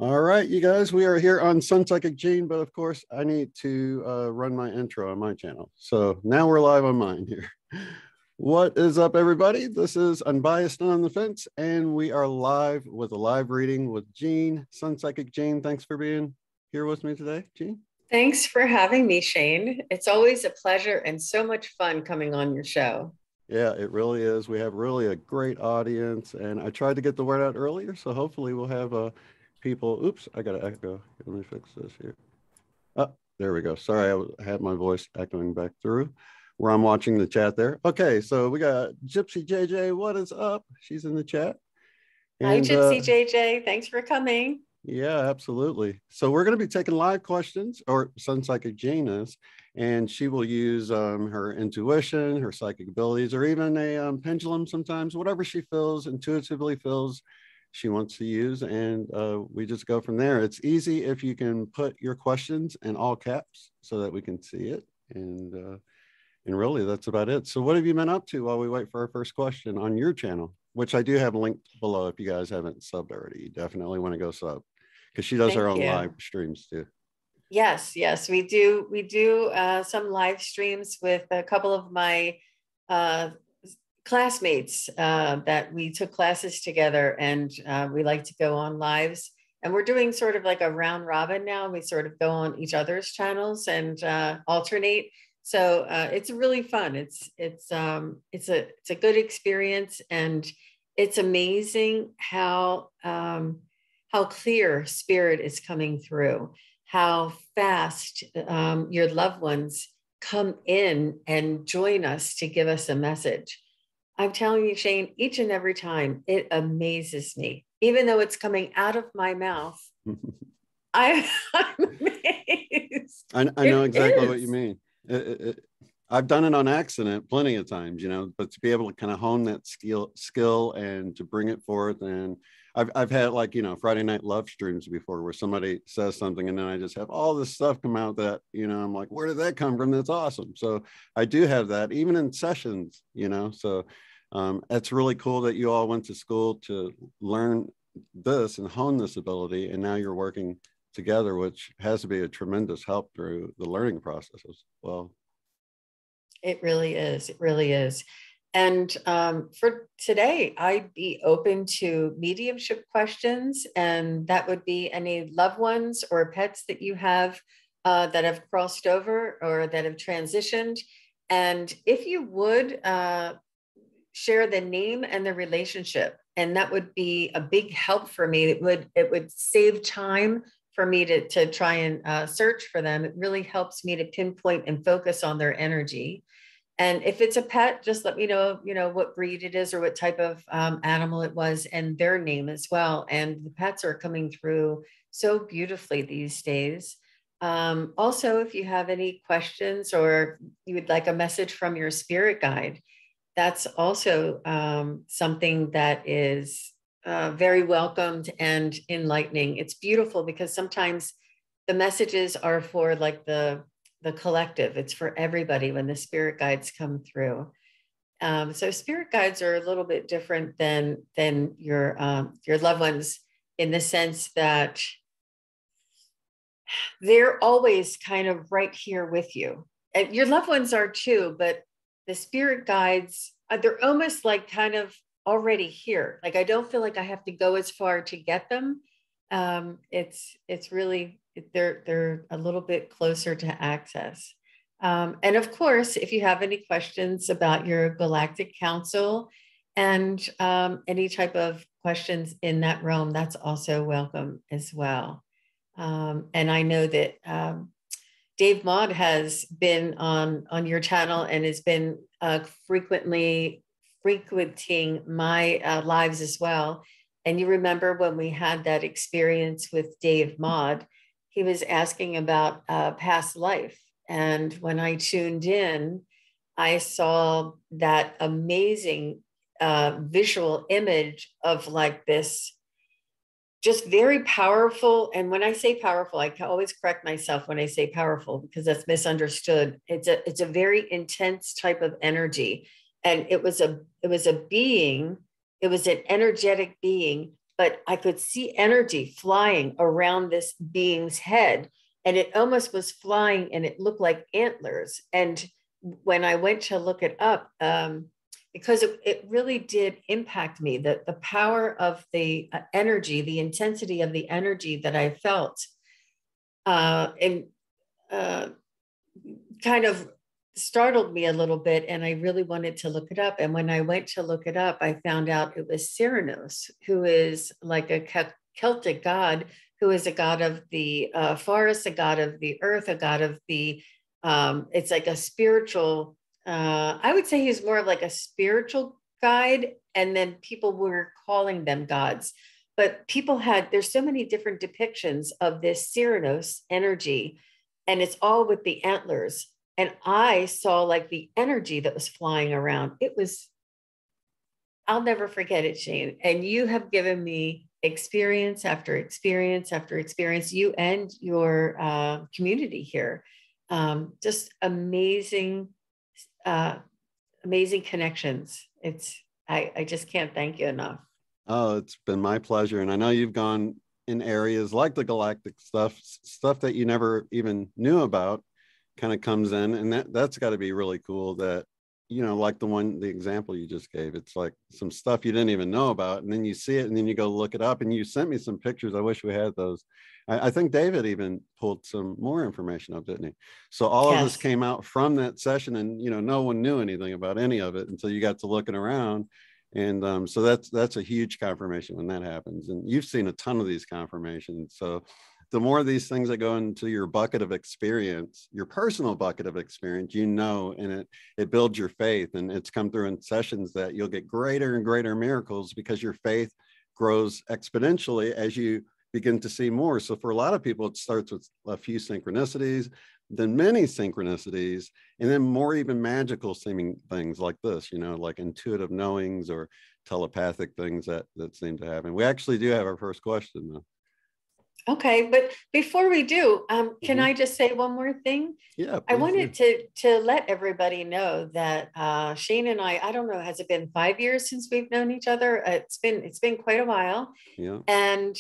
All right, you guys, we are here on SunPsychic Gene, but of course, I need to run my intro on my channel. So now we're live on mine here. What is up, everybody? This is Unbiased on the Fence, and we are live with a live reading with Gene, SunPsychic Gene. Thanks for being here with me today, Gene. Thanks for having me, Shane. It's always a pleasure and so much fun coming on your show. Yeah, it really is. We have really a great audience, and I tried to get the word out earlier, so hopefully we'll have people. Oops, I got to echo. Let me fix this here. Oh, there we go. Sorry, I had my voice echoing back through where I'm watching the chat there. Okay, so we got Gypsy JJ. What is up? She's in the chat. Hi, And Gypsy JJ. Thanks for coming. yeah, absolutely. So we're going to be taking live questions, or SunPsychic Jane is, and she will use her intuition, her psychic abilities, or even a pendulum sometimes, whatever she feels, intuitively feels she wants to use. And we just go from there. It's easy if you can put your questions in all caps so that we can see it. And really, that's about it. So what have you been up to while we wait for our first question on your channel, which I do have linked below if you guys haven't subbed already. You definitely want to go sub, because she does her Thank own live you. streams too. Yes, we do. We do some live streams with a couple of my uh, classmates that we took classes together, and we like to go on lives. And we're doing sort of like a round robin now. We sort of go on each other's channels and alternate. So it's really fun. It's a good experience, and it's amazing how clear spirit is coming through, how fast your loved ones come in and join us to give us a message. I'm telling you, Shane, each and every time it amazes me, even though it's coming out of my mouth. I'm amazed. I know It exactly what you is. mean. I've done it on accident plenty of times, but to be able to kind of hone that skill and to bring it forth. And I've had like, Friday night love streams before where somebody says something and then I just have all this stuff come out that, I'm like, where did that come from? That's awesome. So I do have that even in sessions, so it's really cool that you all went to school to learn this and hone this ability. And now you're working together, which has to be a tremendous help through the learning process as well. It really is. It really is. And for today, I'd be open to mediumship questions, and that would be any loved ones or pets that you have that have crossed over or that have transitioned. And if you would share the name and the relationship, and that would be a big help for me. It would save time for me to try and search for them. It really helps me to pinpoint and focus on their energy. And if it's a pet, just let me know, what breed it is or what type of animal it was and their name as well. And the pets are coming through so beautifully these days. Also, if you have any questions or you would like a message from your spirit guide, that's also something that is very welcomed and enlightening. It's beautiful because sometimes the messages are for like the collective. It's for everybody when the spirit guides come through. So spirit guides are a little bit different than your loved ones in the sense that they're always kind of right here with you. And your loved ones are too, but the spirit guides, they're almost like kind of already here. Like I don't feel like I have to go as far to get them. It's really, they're a little bit closer to access. And of course, if you have any questions about your Galactic Council and any type of questions in that realm, that's also welcome as well. And I know that Dave Maud has been on your channel and has been frequenting my lives as well. And you remember when we had that experience with Dave Maud, he was asking about past life. And when I tuned in, I saw that amazing visual image of like this just very powerful. And when I say powerful, I can always correct myself when I say powerful because that's misunderstood. It's a very intense type of energy. And it was a being, it was an energetic being, but I could see energy flying around this being's head, and it almost was flying and it looked like antlers. And when I went to look it up, because it really did impact me, the power of the energy, the intensity of the energy that I felt, and kind of startled me a little bit, and I really wanted to look it up. And when I went to look it up, I found out it was Cernunnos, who is like a Celtic god, who is a god of the forest, a god of the earth, a god of the, it's like a spiritual, I would say he's more of like a spiritual guide. And then people were calling them gods. But people there's so many different depictions of this Cernunnos energy, and it's all with the antlers. And I saw like the energy that was flying around. I'll never forget it, Shane. And you have given me experience after experience after experience, you and your community here. Just amazing, amazing connections. I just can't thank you enough. Oh, it's been my pleasure. And I know you've gone in areas like the galactic stuff that you never even knew about kind of comes in. And that's got to be really cool that, you know, like the example you just gave, it's like some stuff you didn't even know about. And then you see it and then you go look it up, and you sent me some pictures. I wish we had those. I think David even pulled some more information up, didn't he? So all of this came out from that session, and, you know, no one knew anything about any of it until you got to looking around. And so that's a huge confirmation when that happens. And you've seen a ton of these confirmations. So the more of these things that go into your bucket of experience, your personal bucket of experience, you know, and it builds your faith. And it's come through in sessions that you'll get greater and greater miracles because your faith grows exponentially as you begin to see more. So for a lot of people, it starts with a few synchronicities, then many synchronicities, and then more even magical seeming things like this, you know, like intuitive knowings or telepathic things that seem to happen. We actually do have our first question though. Okay, but before we do, can I just say one more thing? Yeah, I wanted to let everybody know that Shane and I don't know, has it been 5 years since we've known each other? It's been quite a while. Yeah. And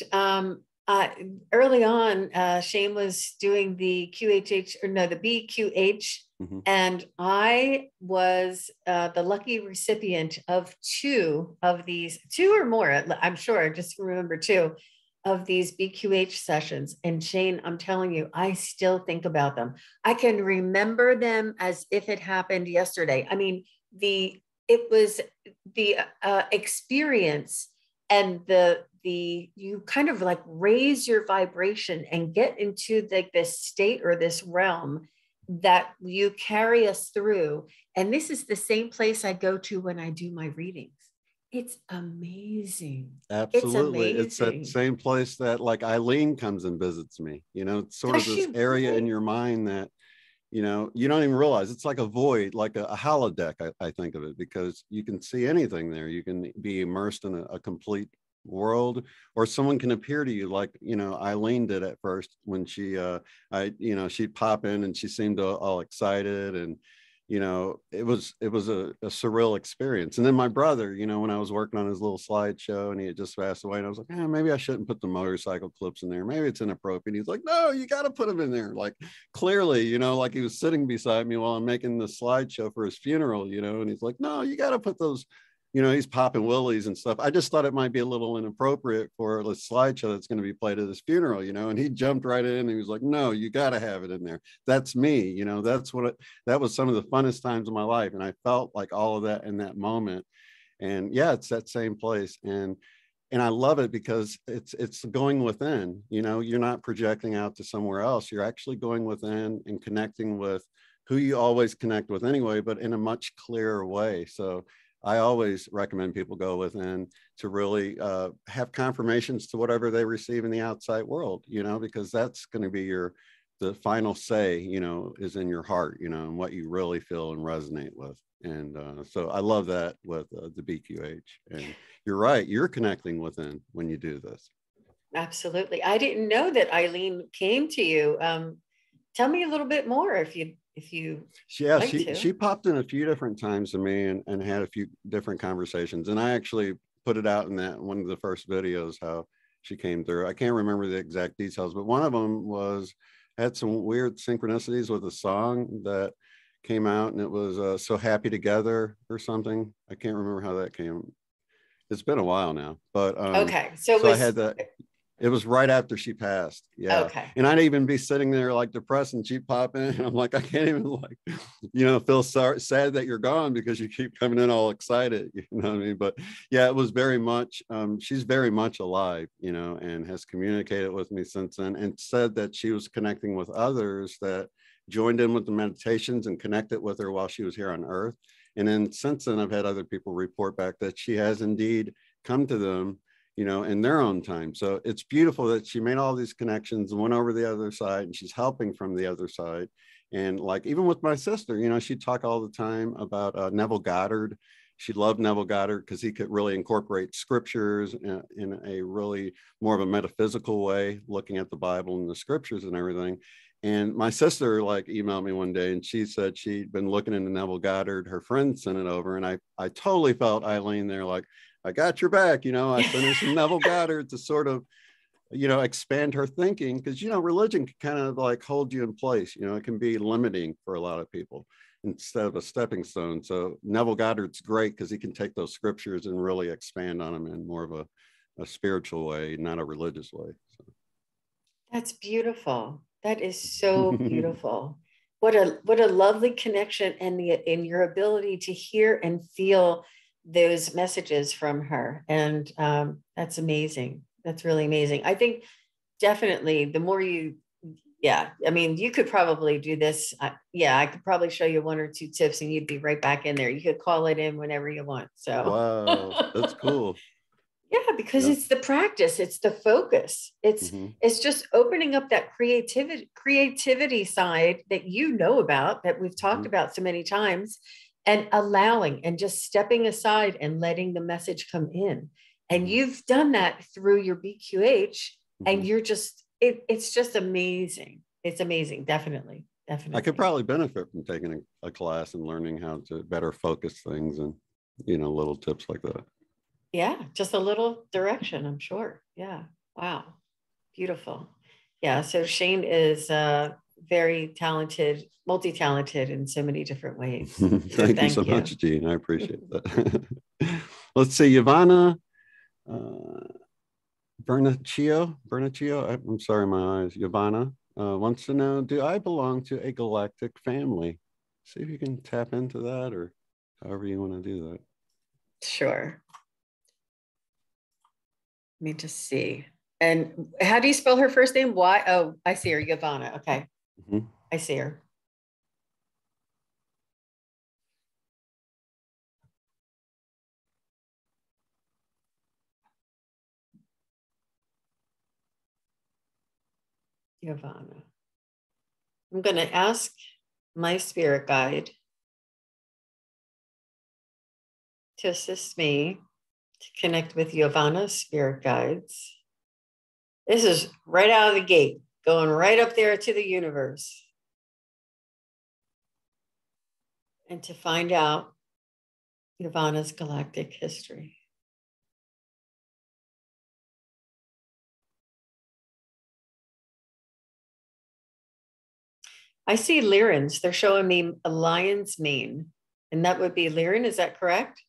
early on, Shane was doing the QHH, or no, the BQH, and I was the lucky recipient of two or more. I'm sure, I just remember two of these BQH sessions. And Shane, I'm telling you, I still think about them. I can remember them as if it happened yesterday. I mean, it was the experience, and you kind of like raise your vibration and get into like this state or this realm that you carry us through. And this is the same place I go to when I do my readings. It's amazing. Absolutely. It's amazing. That same place that like Eileen comes and visits me, you know, it's sort of this area in your mind that, you know, you don't even realize. It's like a void, like a holodeck, I think of it, because you can see anything there. You can be immersed in a complete world, or someone can appear to you like, you know, Eileen did at first when she'd pop in and she seemed all excited, and you know, it was a surreal experience. And then my brother, you know, when I was working on his little slideshow and he had just passed away, and I was like, maybe I shouldn't put the motorcycle clips in there. Maybe it's inappropriate. He's like, no, you got to put them in there. Like clearly, you know, like he was sitting beside me while I'm making the slideshow for his funeral, you know, and he's like, no, you got to put those. You know, he's popping willies and stuff. I just thought it might be a little inappropriate for a slideshow that's going to be played at his funeral, you know, and he jumped right in and he was like, no, you got to have it in there. That's me. You know, that was some of the funnest times of my life. And I felt like all of that in that moment. And yeah, it's that same place. And I love it because it's going within, you know, you're not projecting out to somewhere else. You're actually going within and connecting with who you always connect with anyway, but in a much clearer way. So I always recommend people go within to really have confirmations to whatever they receive in the outside world, you know, because that's going to be the final say, you know, is in your heart, you know, and what you really feel and resonate with. And so I love that with the BQH. And you're right, you're connecting within when you do this. Absolutely. I didn't know that Eileen came to you. Tell me a little bit more if you she popped in a few different times to me and had a few different conversations, and I actually put it out in that one of the first videos, how she came through. I can't remember the exact details, but one of them had some weird synchronicities with a song that came out, and it was So Happy Together or something. I can't remember how that came. It's been a while now, but okay. So I had that. It was right after she passed. Yeah. Okay. And I'd even be sitting there like depressed, and she'd pop in, and I'm like, I can't even feel sad that you're gone, because you keep coming in all excited, you know what I mean? But yeah, it was very much, she's very much alive, and has communicated with me since then, and said that she was connecting with others that joined in with the meditations and connected with her while she was here on Earth. And then since then, I've had other people report back that she has indeed come to them, in their own time. So it's beautiful that she made all these connections and went over the other side, and she's helping from the other side. And like, even with my sister, she'd talk all the time about Neville Goddard. She loved Neville Goddard because he could really incorporate scriptures in a really more of a metaphysical way, looking at the Bible and the scriptures and everything. And my sister like emailed me one day, and she said she'd been looking into Neville Goddard. Her friend sent it over, and I totally felt Eileen there, like, I got your back. I sent her some Neville Goddard to sort of, expand her thinking, because, religion can kind of like hold you in place. It can be limiting for a lot of people instead of a stepping stone. So Neville Goddard's great because he can take those scriptures and really expand on them in more of a spiritual way, not a religious way. So. That's beautiful. That is so beautiful. What a lovely connection, and in your ability to hear and feel those messages from her. And that's amazing. That's really amazing. I think definitely the more you could probably do this. I could probably show you 1 or 2 tips, and you'd be right back in there. You could call it in whenever you want. So wow, that's cool. Yeah, because it's the practice, it's the focus. It's just opening up that creativity side that about, that we've talked about so many times, and allowing and just stepping aside and letting the message come in. And you've done that through your BQH, and you're just, it's just amazing. It's amazing. Definitely. I could probably benefit from taking a class and learning how to better focus things, and, little tips like that. Yeah, just a little direction, I'm sure. Yeah. Wow. Beautiful. Yeah. So Shane is very talented, multi-talented in so many different ways. Thank you so much, Jean. I appreciate that. Let's see, Ivana Bernaccio. I'm sorry, my eyes. Ivana wants to know, do I belong to a galactic family? See if you can tap into that, or however you want to do that. Sure. Let me just see. And how do you spell her first name? Why? Oh, I see her. Ivana. Okay. I see her. Ivana. I'm going to ask my spirit guide to assist me to connect with Ivana's spirit guides. This is right out of the gate, going right up there to the universe. And to find out Ivana's galactic history. I see Lyrans. They're showing me a lion's mane, and that would be Lyran. Is that correct?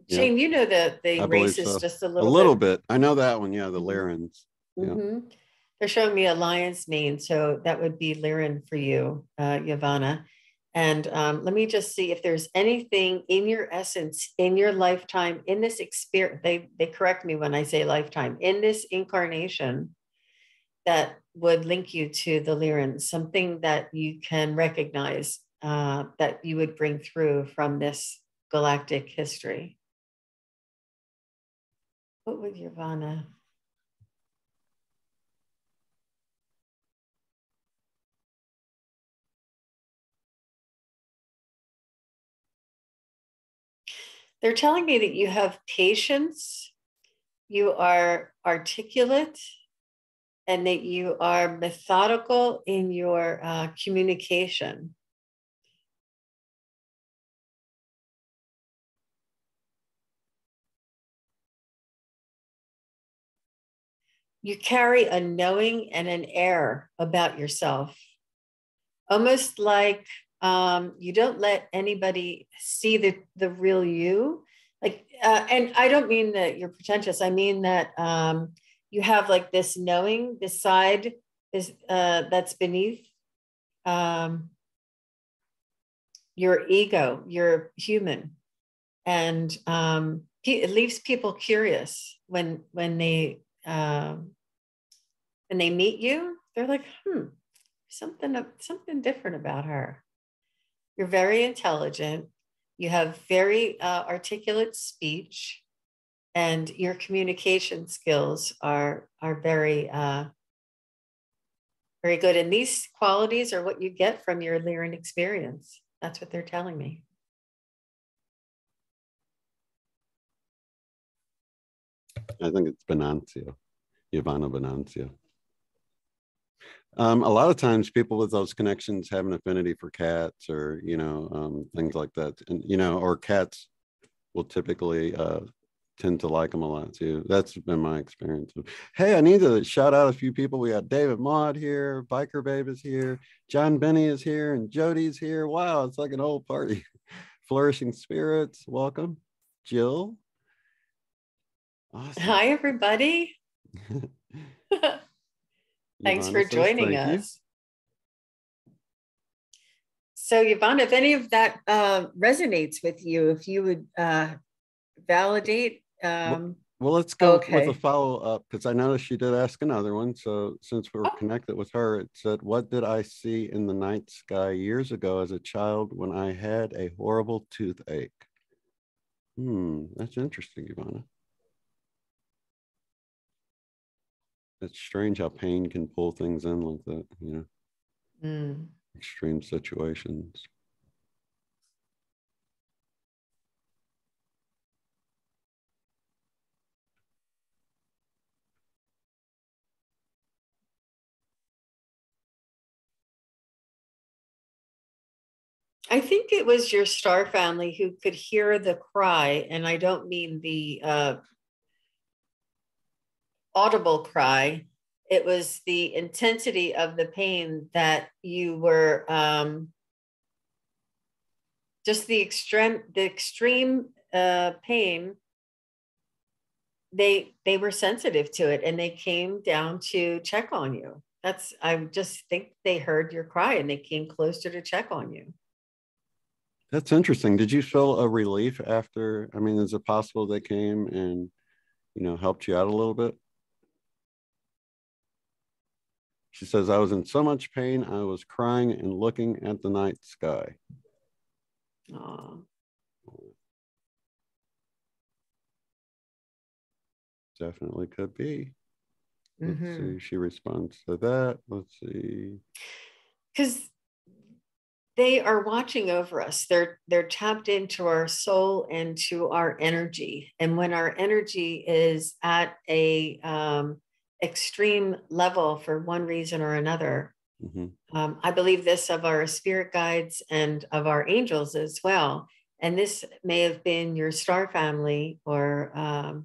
Shane, you know the race is just a little bit. I know that one. Yeah, the Lyrans. They're showing me a lion's mane, so that would be Lyran for you, Ivana. And let me just see if there's anything in your essence, in your lifetime, in this experience. They correct me when I say lifetime, in this incarnation, that would link you to the Lyrans, something that you can recognize that you would bring through from this galactic history. What would Ivana? They're telling me that you have patience, you are articulate, and that you are methodical in your communication. you carry a knowing and an air about yourself, almost like you don't let anybody see the real you. Like, and I don't mean that you're pretentious. I mean that you have like this knowing, this side is that's beneath your ego. You're human, and it leaves people curious when they meet you. They're like, something different about her. You're very intelligent. You have very articulate speech, and your communication skills are very very good. And these qualities are what you get from your Lyran experience. That's what they're telling me. I think it's Venancio, Ivana Venancio. A lot of times people with those connections have an affinity for cats or, things like that. And, or cats will typically tend to like them a lot too. That's been my experience. Hey, I need to shout out a few people. We got David Maud here, Biker Babe is here, John Benny is here, and Jody's here. Wow, it's like an old party. Flourishing Spirits, welcome. Jill. Awesome. Hi, everybody. Thanks for joining us. So, Yvonne, if any of that resonates with you, if you would validate. Well, let's go with a follow-up, because I noticed she did ask another one. So since we're connected with her, it said, what did I see in the night sky years ago as a child when I had a horrible toothache? That's interesting, Ivana. It's strange how pain can pull things in like that, extreme situations. I think it was your star family who could hear the cry, and I don't mean the audible cry. It was the intensity of the pain that you were just the extreme pain. They were sensitive to it, and they came down to check on you. I just think they heard your cry and they came closer to check on you. That's interesting. Did you feel a relief after? I mean, is it possible they came and, helped you out a little bit? She says, I was in so much pain, I was crying and looking at the night sky. Aww. Definitely could be. Let's see. She responds to that. Let's see. Because they are watching over us. They're tapped into our soul and to our energy. And when our energy is at a extreme level for one reason or another, I believe this of our spirit guides and of our angels as well. And this may have been your star family or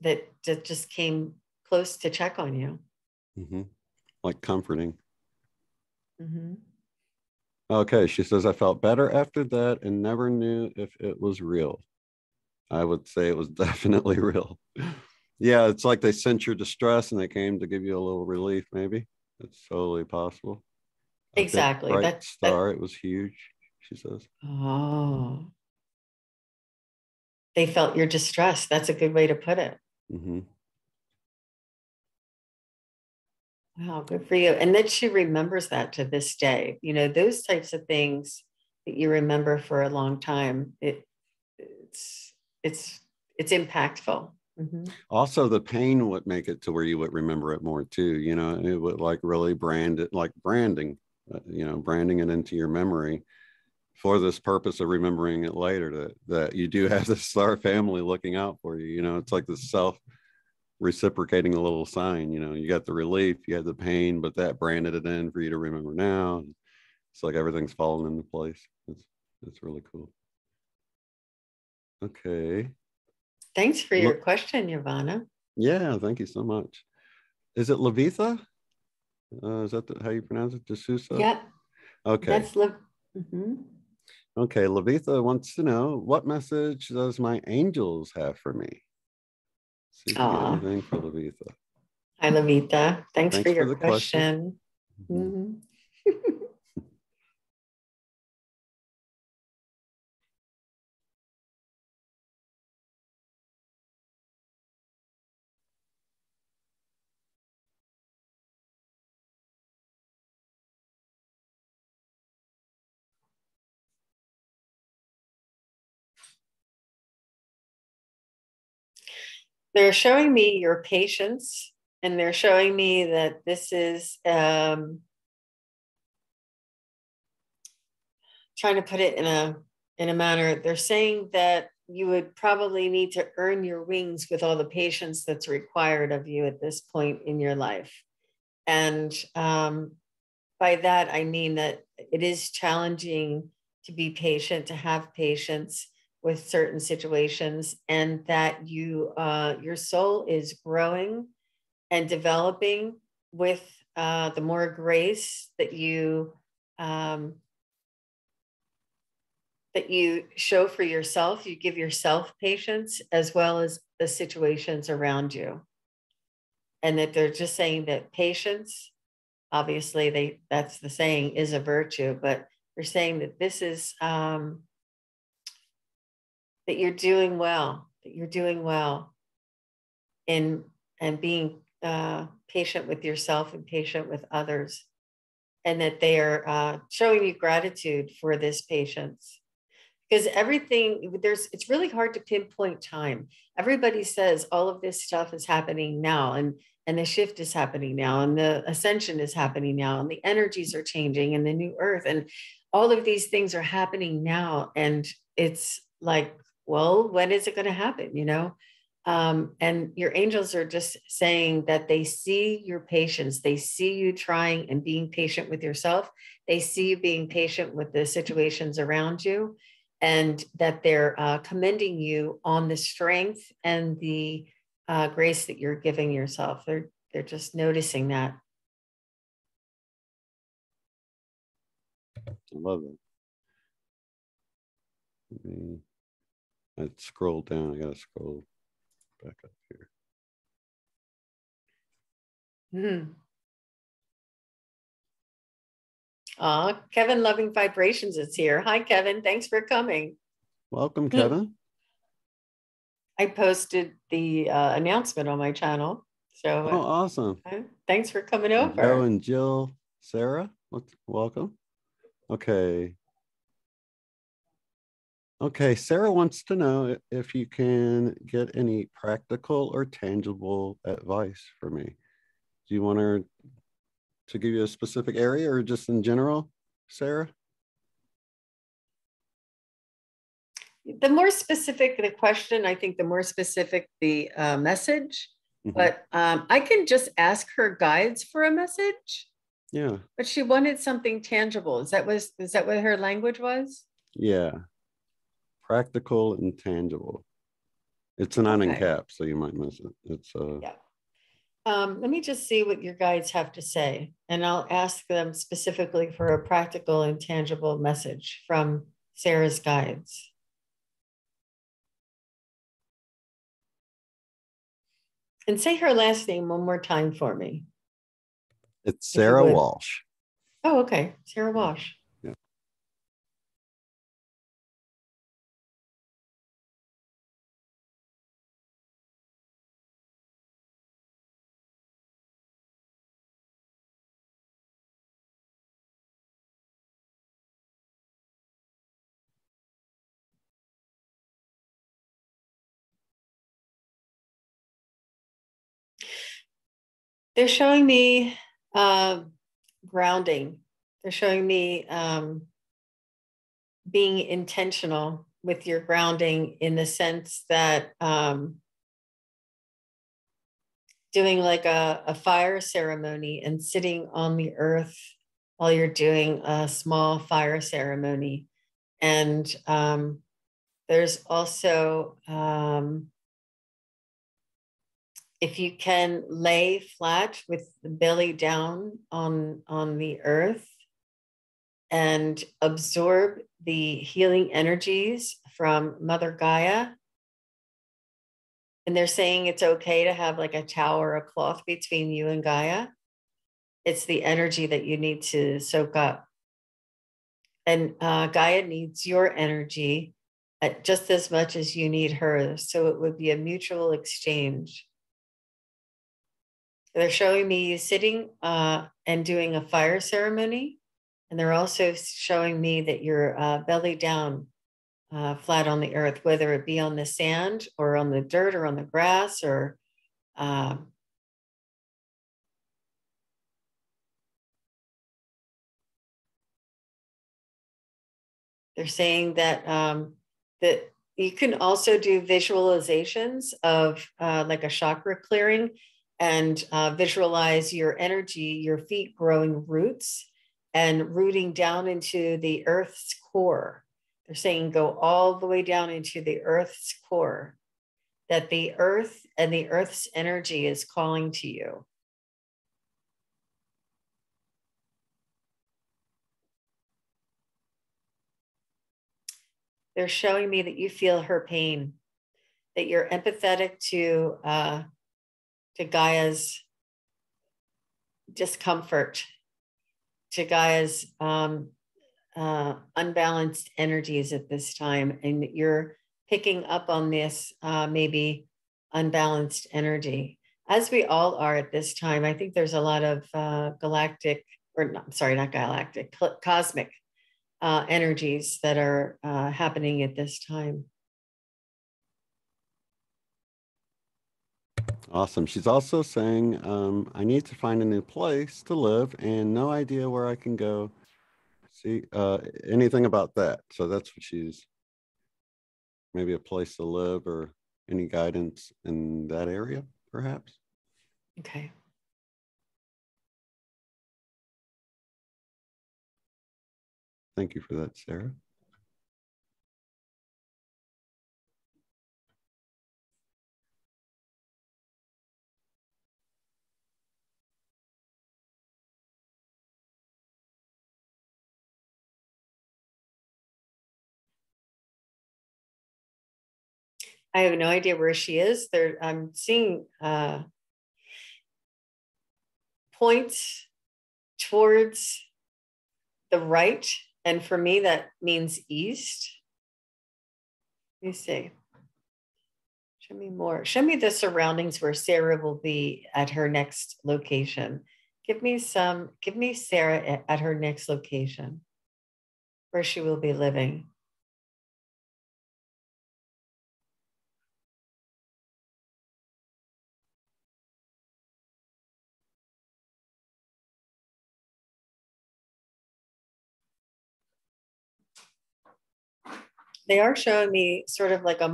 that just came close to check on you. Like comforting. Okay, she says, I felt better after that and never knew if it was real. I would say it was definitely real. Yeah, it's like they sent your distress and they came to give you a little relief, maybe. It's totally possible. Exactly. Bright star, it was huge, she says. Oh. They felt your distress. That's a good way to put it. Wow, good for you. And that she remembers that to this day. Those types of things that you remember for a long time, it's impactful. Also, the pain would make it to where you would remember it more too. It would like really brand it, like branding, branding it into your memory for this purpose of remembering it later, that you do have this star family looking out for you. It's like the self reciprocating a little sign. You got the relief, you had the pain, but that branded it in for you to remember now. It's like everything's falling into place. It's really cool. Okay. Thanks for your question, Yvonne. Yeah, thank you so much. is it Levitha? Is that how you pronounce it? D'Souza? Yeah. Okay. That's Okay. Levitha wants to know, what message does my angels have for me? See if you get anything for Levitha. Hi, Levitha. Thanks for your the question. They're showing me your patience, and they're showing me that this is trying to put it in a manner. They're saying that you would probably need to earn your wings with all the patience that's required of you at this point in your life. And by that, I mean that it is challenging to be patient, to have patience with certain situations, and that your soul is growing and developing with the more grace that you show for yourself. You give yourself patience as well as the situations around you. And that they're just saying that patience, obviously that's the saying, is a virtue, but they're saying that this is that you're doing well, in and being patient with yourself and patient with others, and that they are showing you gratitude for this patience. Because it's really hard to pinpoint time. Everybody says all of this stuff is happening now, and the shift is happening now, and the ascension is happening now, and the energies are changing, and the new earth, and all of these things are happening now. And it's like, well, when is it going to happen? And your angels are just saying that they see your patience. They see you trying and being patient with yourself. They see you being patient with the situations around you, and that they're commending you on the strength and the grace that you're giving yourself. They're just noticing that. I love it. I scrolled down. I got to scroll back up here. Kevin Loving Vibrations is here. Hi, Kevin. Thanks for coming. Welcome, Kevin. I posted the announcement on my channel. So, awesome. Thanks for coming over. Joe and Jill, Sarah, welcome. Okay. Okay, Sarah wants to know if you can get any practical or tangible advice for me. Do you want her to give you a specific area or just in general, Sarah? The more specific the question, I think the more specific the message. But I can just ask her guides for a message. Yeah. But she wanted something tangible. Is that what her language was? Yeah. Practical and tangible. It's an uncap, so you might miss it. It's yeah. Let me just see what your guides have to say, and I'll ask them specifically for a practical and tangible message from Sarah's guides. And say her last name one more time for me. It's Sarah Walsh. Oh, okay. Sarah Walsh. Yeah. They're showing me grounding. They're showing me being intentional with your grounding, in the sense that doing like a fire ceremony and sitting on the earth while you're doing a small fire ceremony. And there's also if you can lay flat with the belly down on the earth and absorb the healing energies from Mother Gaia. And they're saying it's okay to have like a towel or a cloth between you and Gaia. It's the energy that you need to soak up. And Gaia needs your energy just as much as you need hers. So it would be a mutual exchange. They're showing me you sitting and doing a fire ceremony. And they're also showing me that you're belly down, flat on the earth, whether it be on the sand or on the dirt or on the grass or they're saying that that you can also do visualizations of like a chakra clearing and visualize your energy, your feet growing roots and rooting down into the earth's core. They're saying go all the way down into the earth's core, that the earth and the earth's energy is calling to you. They're showing me that you feel her pain, that you're empathetic to Gaia's discomfort, to Gaia's unbalanced energies at this time, and you're picking up on this maybe unbalanced energy, as we all are at this time. I think there's a lot of galactic, or not, sorry, not galactic, cosmic energies that are happening at this time. Awesome. She's also saying, I need to find a new place to live and no idea where I can go. See, anything about that? So that's what she's, maybe a place to live or any guidance in that area, perhaps. Okay. Thank you for that, Sarah. I have no idea where she is. There, I'm seeing points towards the right. And for me, that means east. Let me see. Show me more. Show me the surroundings where Sarah will be at her next location. Give me Sarah at her next location, where she will be living. They are showing me sort of like a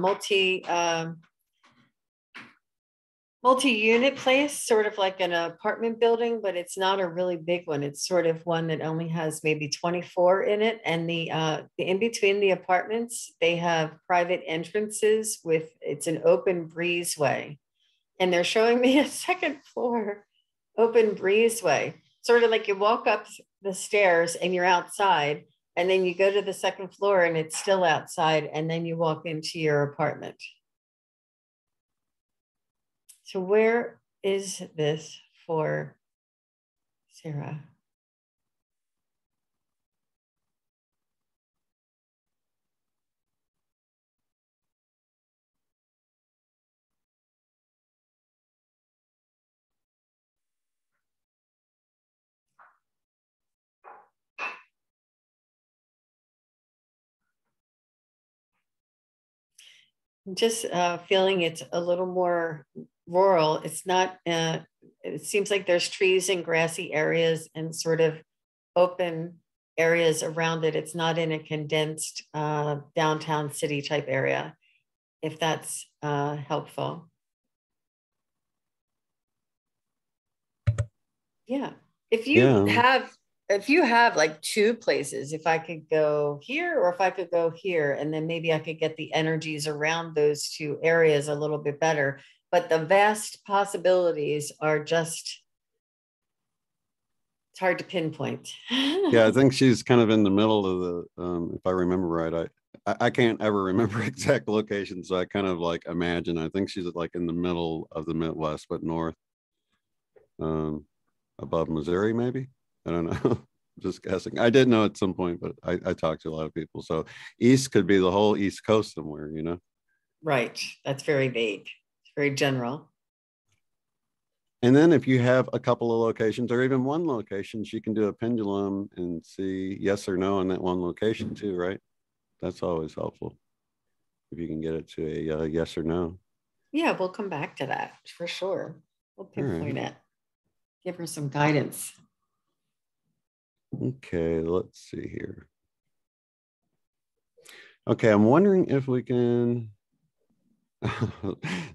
multi-unit place, sort of like an apartment building, but it's not a really big one. It's sort of one that only has maybe 24 in it. And the in between the apartments, they have private entrances with, it's an open breezeway. And they're showing me a second floor open breezeway, sort of like you walk up the stairs and you're outside, and then you go to the second floor and it's still outside, and then you walk into your apartment. So where is this for Sarah? I'm just feeling it's a little more rural. It's not, it seems like there's trees and grassy areas and sort of open areas around it. It's not in a condensed downtown city type area, if that's helpful. Yeah. If you have like two places, if I could go here or if I could go here, and then maybe I could get the energies around those two areas a little bit better. but the vast possibilities are just, it's hard to pinpoint. Yeah, I think she's kind of in the middle of the, if I remember right, I can't ever remember exact location, so I kind of like imagine. I think she's like in the middle of the Midwest, but north, above Missouri, maybe. I don't know. Just guessing. I did know at some point, but I talked to a lot of people. So east could be the whole East Coast somewhere, you know? Right. That's very vague. It's very general. And then if you have a couple of locations or even one location, she can do a pendulum and see yes or no on that one location too, right? That's always helpful if you can get it to a yes or no. Yeah, we'll come back to that for sure. We'll pinpoint it. Give her some guidance. Okay, let's see here. Okay, I'm wondering if we can.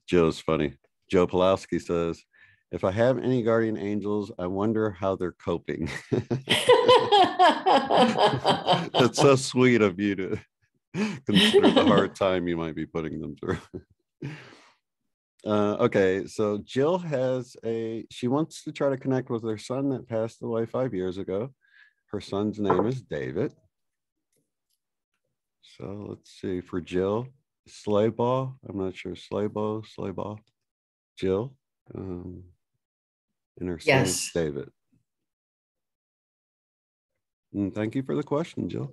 Joe's funny. Joe Pulowski says, if I have any guardian angels, I wonder how they're coping. That's so sweet of you to consider the hard time you might be putting them through. Okay, so Jill she wants to try to connect with her son that passed away 5 years ago. Her son's name is David. So let's see, for Jill, Sleighball, I'm not sure, Sleighball, Jill, and her son is David. And thank you for the question, Jill.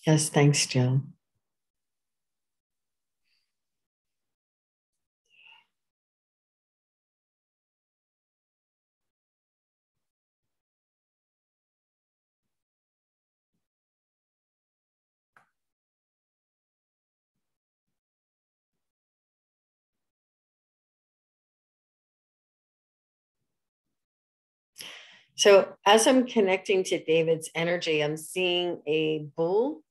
Yes, thanks, Jill. So as I'm connecting to David's energy, I'm seeing a bull.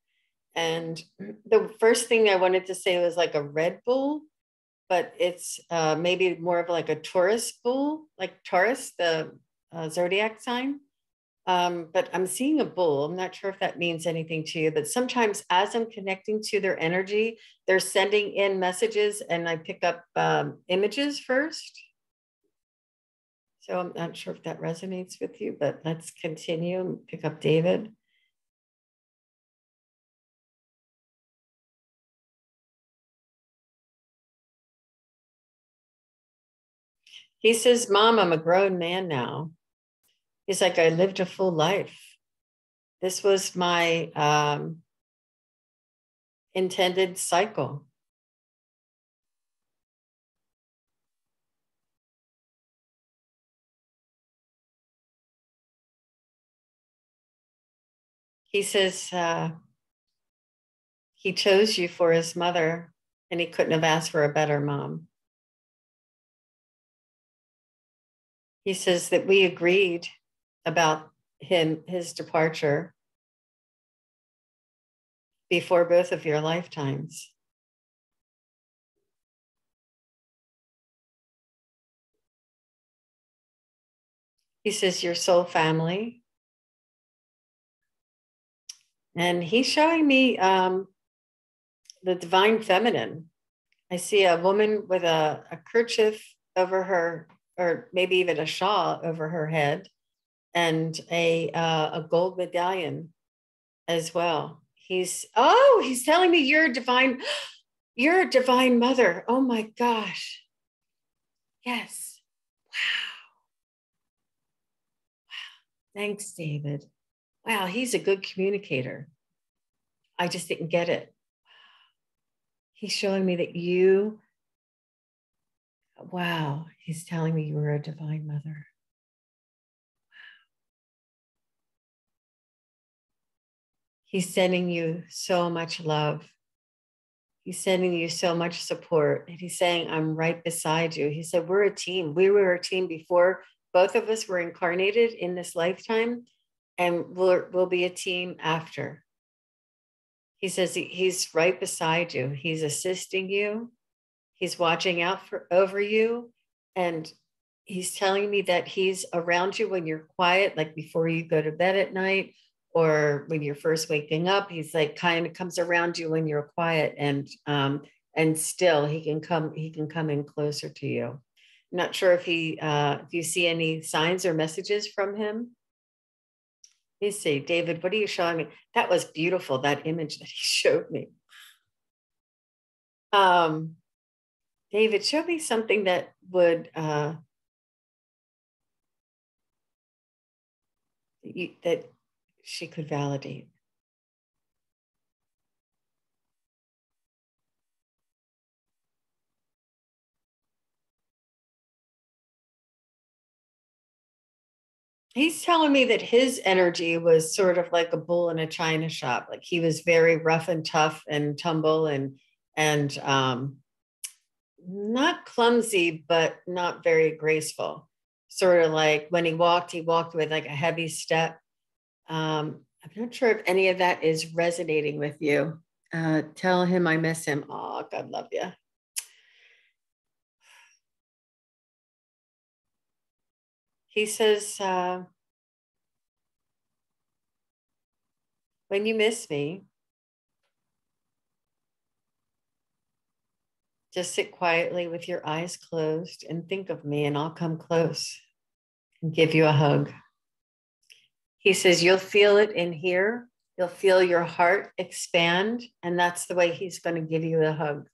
And the first thing I wanted to say was like a red bull, but it's maybe more of like a Taurus bull, like Taurus, the zodiac sign. But I'm seeing a bull. I'm not sure if that means anything to you, but sometimes as I'm connecting to their energy, they're sending in messages and I pick up images first. So I'm not sure if that resonates with you, but let's continue and pick up David. He says, Mom, I'm a grown man now. He's like, I lived a full life. This was my intended cycle. He says he chose you for his mother and he couldn't have asked for a better mom. He says that we agreed about his departure before both of your lifetimes. He says your soul family. And he's showing me the divine feminine. I see a woman with a kerchief over her, or maybe even a shawl over her head, and a gold medallion as well. He's telling me you're a divine mother. Oh my gosh. Yes. Wow. Thanks, David. Wow, he's a good communicator. I just didn't get it. He's showing me that he's telling me you were a divine mother. He's sending you so much love. He's sending you so much support. And he's saying, I'm right beside you. He said, we're a team. We were a team before both of us were incarnated in this lifetime, and we'll be a team after. He says he's right beside you. He's assisting you. He's watching out over you. And he's telling me that he's around you when you're quiet, like before you go to bed at night or when you're first waking up. He's like kind of comes around you when you're quiet and and still he can come in closer to you. I'm not sure if if you see any signs or messages from him. Let me see, David, what are you showing me? That was beautiful, that image that he showed me. David, show me something that would that she could validate. He's telling me that his energy was sort of like a bull in a china shop. Like he was very rough and tough and tumble and not clumsy, but not very graceful. Sort of like when he walked with like a heavy step. I'm not sure if any of that is resonating with you. Tell him I miss him. Oh, God love you. He says, when you miss me, just sit quietly with your eyes closed and think of me, and I'll come close and give you a hug. He says, you'll feel it in here. You'll feel your heart expand, and that's the way he's going to give you a hug.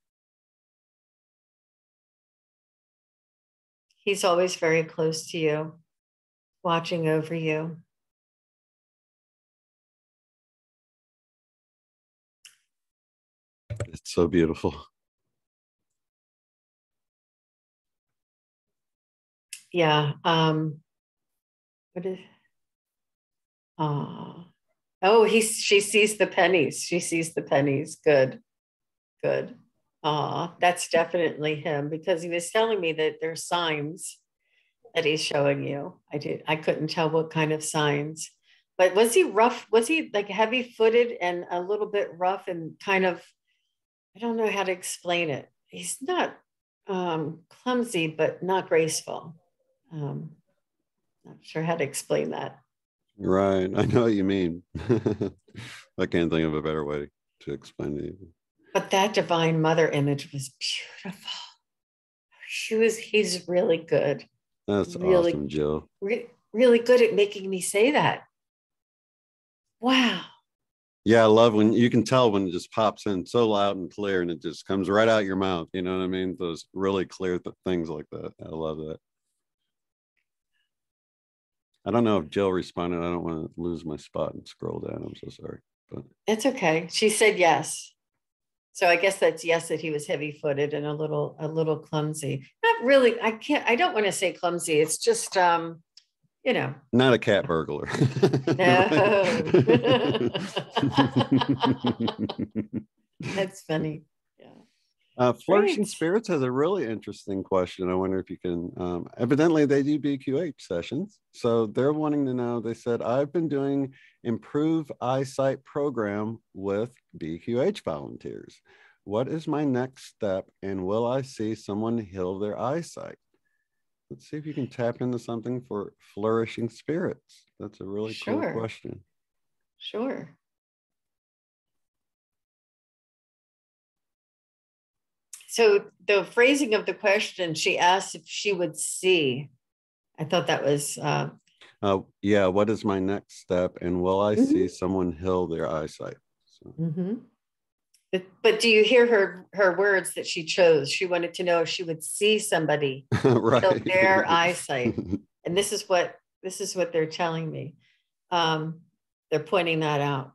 He's always very close to you, watching over you. It's so beautiful. Yeah. What is? Oh, she sees the pennies. She sees the pennies. Good. Good. That's definitely him, because he was telling me that there's signs that he's showing you. I couldn't tell what kind of signs, but was he rough? Was he like heavy footed and a little bit rough and kind of, I don't know how to explain it. He's not clumsy, but not graceful. Not sure how to explain that. Right. I know what you mean. I can't think of a better way to explain it. But that divine mother image was beautiful. He's really good. That's really awesome, Jill. really good at making me say that. Wow. Yeah, I love when you can tell when it just pops in so loud and clear and it just comes right out your mouth. You know what I mean? Those really clear things like that. I love that. I don't know if Jill responded. I don't want to lose my spot and scroll down. I'm so sorry. But it's okay. She said yes. So I guess that's yes, that he was heavy-footed and a little clumsy. Not really. I don't want to say clumsy. It's just not a cat burglar. No. That's funny. Yeah. Flourishing Spirits has a really interesting question. I wonder if you can, evidently they do BQH sessions. So they're wanting to know, they said, I've been doing Improve Eyesight program with BQH volunteers. What is my next step, and will I see someone heal their eyesight? Let's see if you can tap into something for Flourishing Spirits. That's a really cool question. Sure. So the phrasing of the question, she asked if she would see. I thought that was... yeah, what is my next step, and will I see someone heal their eyesight? So. But do you hear her words that she chose? She wanted to know if she would see somebody right. heal their eyesight. And this is what they're telling me. They're pointing that out.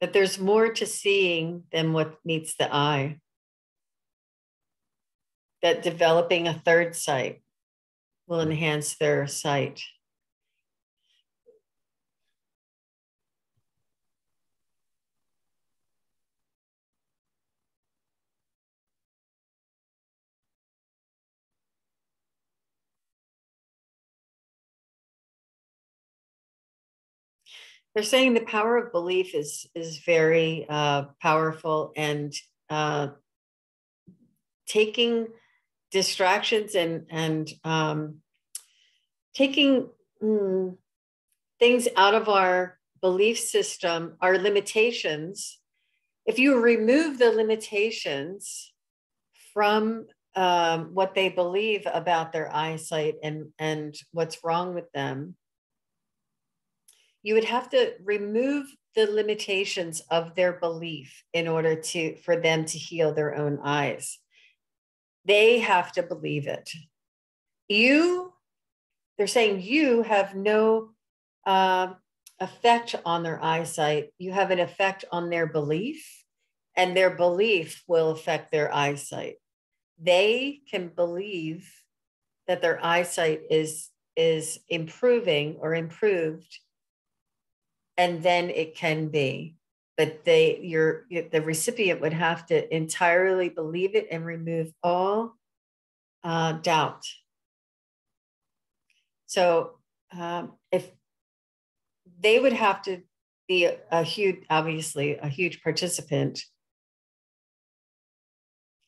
That there's more to seeing than what meets the eye. That developing a third sight will enhance their sight. They're saying the power of belief is very powerful, and taking distractions and taking things out of our belief system, our limitations, if you remove the limitations from what they believe about their eyesight and what's wrong with them, you would have to remove the limitations of their belief in order for them to heal their own eyes. They have to believe it. They're saying you have no effect on their eyesight. You have an effect on their belief, and their belief will affect their eyesight. They can believe that their eyesight is improving or improved, and then it can be. But the recipient would have to entirely believe it and remove all doubt. So if they would have to be obviously a huge participant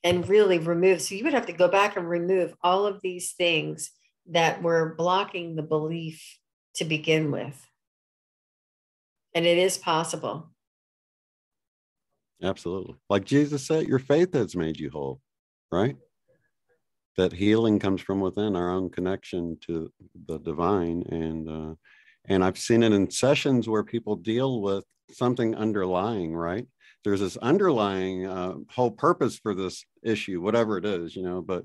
and really remove. So you would have to go back and remove all of these things that were blocking the belief to begin with. And it is possible. Absolutely. Like Jesus said, your faith has made you whole, right? That healing comes from within, our own connection to the divine. And I've seen it in sessions where people deal with something underlying, right? There's this underlying whole purpose for this issue, whatever it is, you know, but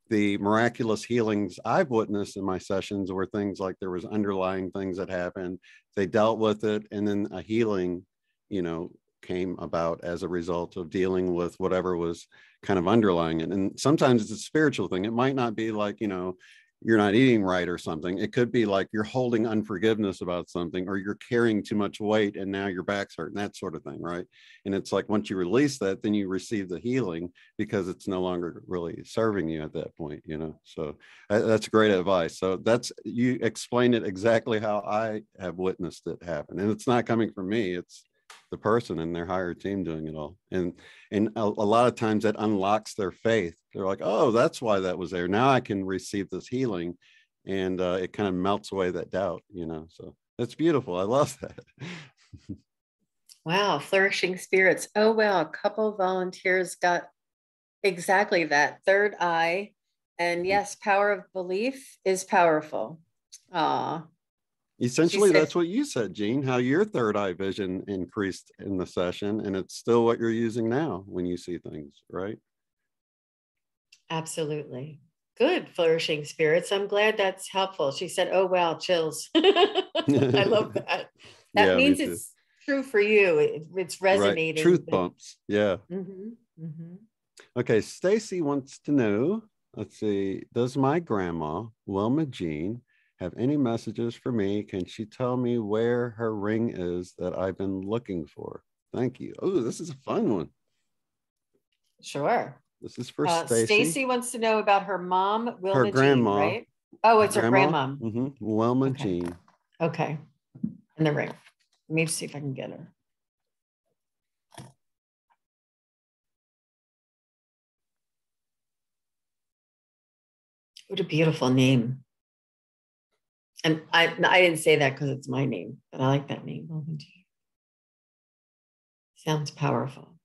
the miraculous healings I've witnessed in my sessions were things like there was underlying things that happened. They dealt with it, and then a healing, you know, came about as a result of dealing with whatever was kind of underlying it. And sometimes it's a spiritual thing. It might not be like, you know, you're not eating right or something. It could be like you're holding unforgiveness about something, or you're carrying too much weight and now your back's hurting, that sort of thing, right? And it's like once you release that, then you receive the healing because it's no longer really serving you at that point, you know? So that's great advice. So you explained it exactly how I have witnessed it happen. And it's not coming from me, it's the person and their higher team doing it all. And a lot of times that unlocks their faith. They're like, oh, that's why that was there. Now I can receive this healing. And it kind of melts away that doubt, you know? So that's beautiful. I love that. Wow. Flourishing Spirits. Oh, wow. A couple volunteers got exactly that third eye. And yes, power of belief is powerful. Essentially, that's what you said, Jean, how your third eye vision increased in the session, and it's still what you're using now when you see things, right? Absolutely. Good, Flourishing Spirits. I'm glad that's helpful. She said, oh, wow, chills. I love that. That means it's true for you. It's resonating. Right. Truth bumps. Yeah. Mm-hmm. Mm-hmm. Okay, Stacy wants to know, let's see, does my grandma, Wilma Jean, have any messages for me? Can she tell me where her ring is that I've been looking for? Thank you. Oh, this is a fun one. Sure. This is for Stacy. Stacy wants to know about her mom, Wilma her grandma, Jean, right? Oh, it's her grandma. Mm-hmm. Wilma Jean. Okay. And the ring. Let me see if I can get her. What a beautiful name. And I didn't say that because it's my name, but I like that name, Wilma Jean. Sounds powerful.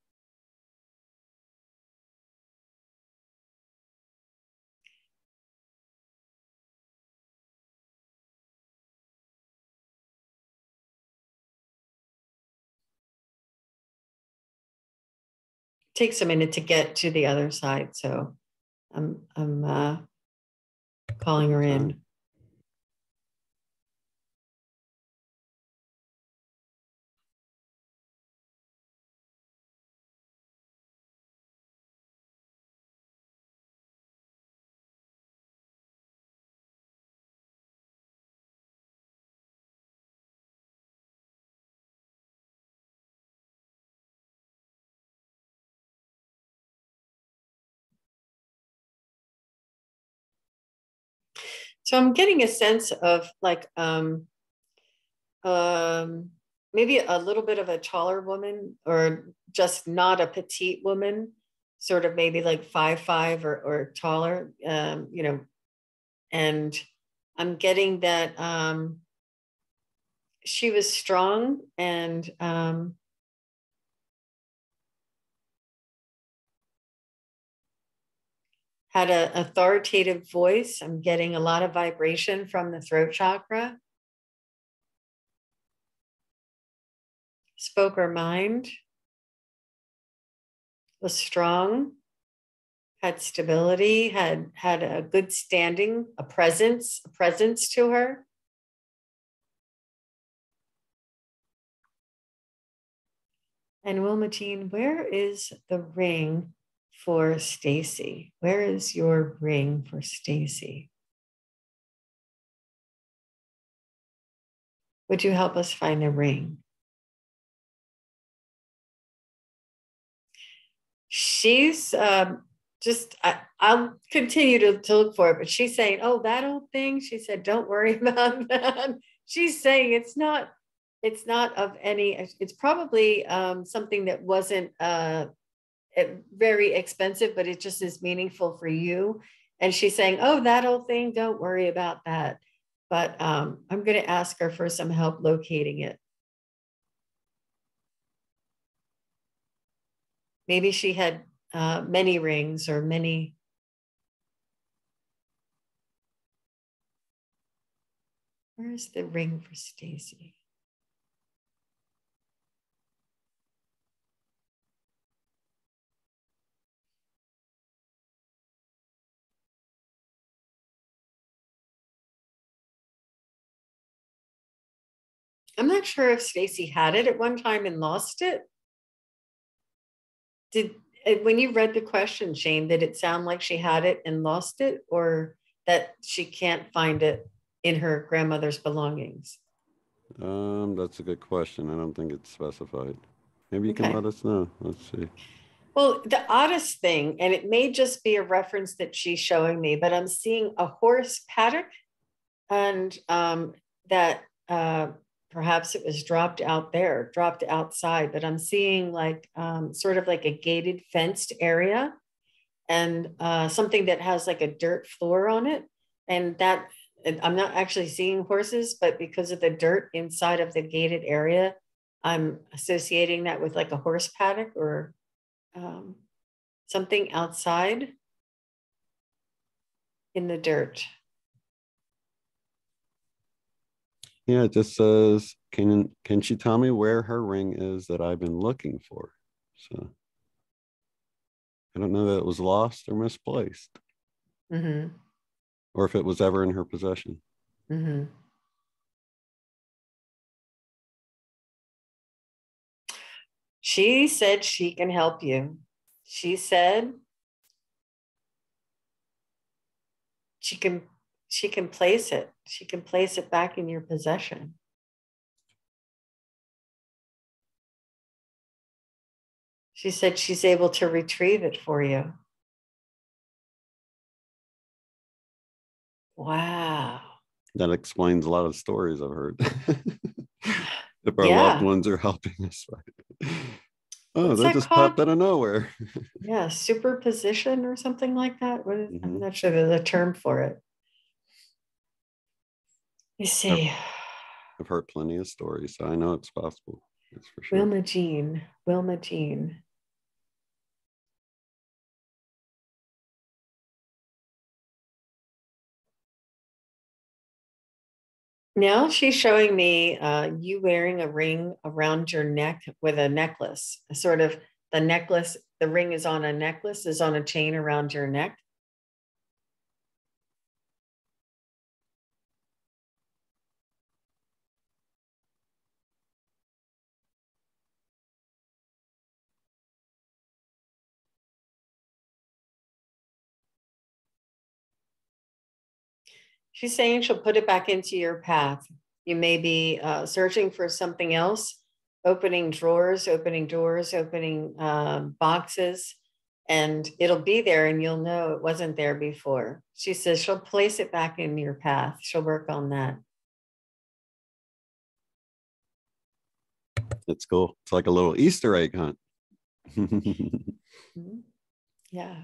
It takes a minute to get to the other side, so I'm calling her in. So I'm getting a sense of like maybe a little bit of a taller woman, or just not a petite woman, sort of maybe like 5'5" or taller, you know. And I'm getting that she was strong and had an authoritative voice. I'm getting a lot of vibration from the throat chakra. Spoke her mind. Was strong. Had stability. Had a good standing. A presence to her. And Wilma Jean, where is the ring for Stacy? Where is your ring for Stacy? Would you help us find the ring? She's I'll continue to look for it, but she's saying, oh, that old thing. She said, don't worry about that. She's saying it's not of any, it's probably something that wasn't very expensive, but it just is meaningful for you. And she's saying, oh, that old thing, don't worry about that. But I'm going to ask her for some help locating it. Maybe she had many rings or many. Where's the ring for Stacy? I'm not sure if Stacy had it at one time and lost it. When you read the question, Shane, did it sound like she had it and lost it, or that she can't find it in her grandmother's belongings? That's a good question. I don't think it's specified. Maybe you can let us know. Let's see. Well, the oddest thing, and it may just be a reference that she's showing me, but I'm seeing a horse paddock, and that perhaps it was dropped outside, but I'm seeing like sort of like a gated fenced area, and something that has like a dirt floor on it. And that, I'm not actually seeing horses, but because of the dirt inside of the gated area, I'm associating that with like a horse paddock or something outside in the dirt. Yeah, it just says, can she tell me where her ring is that I've been looking for? So I don't know that it was lost or misplaced, or if it was ever in her possession. She said she can help you. She said she can place it. She can place it back in your possession. She said she's able to retrieve it for you. Wow. That explains a lot of stories I've heard. If our loved ones are helping us, right? Oh, that just popped out of nowhere. Yeah, superposition or something like that. I'm not sure there's a term for it. You see. I've heard plenty of stories, so I know it's possible. That's for sure. Wilma Jean. Now she's showing me you wearing a ring around your neck with a necklace, sort of the necklace, the ring is on a necklace, is on a chain around your neck. She's saying she'll put it back into your path. You may be searching for something else, opening drawers, opening doors, opening boxes, and it'll be there and you'll know it wasn't there before. She says she'll place it back in your path. She'll work on that. That's cool. It's like a little Easter egg hunt. Yeah.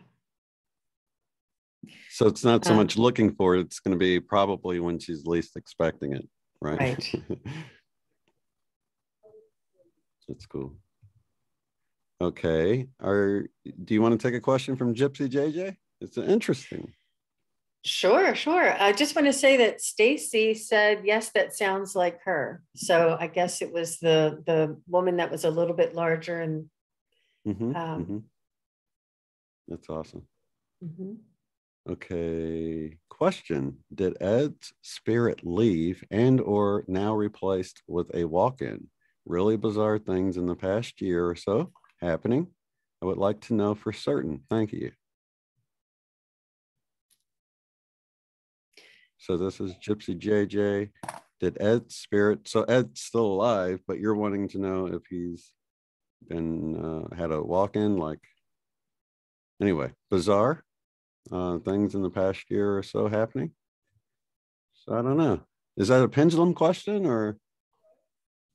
So it's not so much looking for it. It's going to be probably when she's least expecting it, right? That's cool. Okay. Do you want to take a question from Gypsy JJ? It's interesting. Sure, sure. I just want to say that Stacy said, yes, that sounds like her. So I guess it was the woman that was a little bit larger and That's awesome. Mm-hmm. Okay. Question. Did Ed's spirit leave and or now replaced with a walk-in? Really bizarre things in the past year or so happening. I would like to know for certain. Thank you. So this is Gypsy JJ. Did Ed's spirit, so Ed's still alive, but you're wanting to know if he's been, had a walk-in, like, anyway, bizarre things in the past year or so happening. So I don't know. Is that a pendulum question or?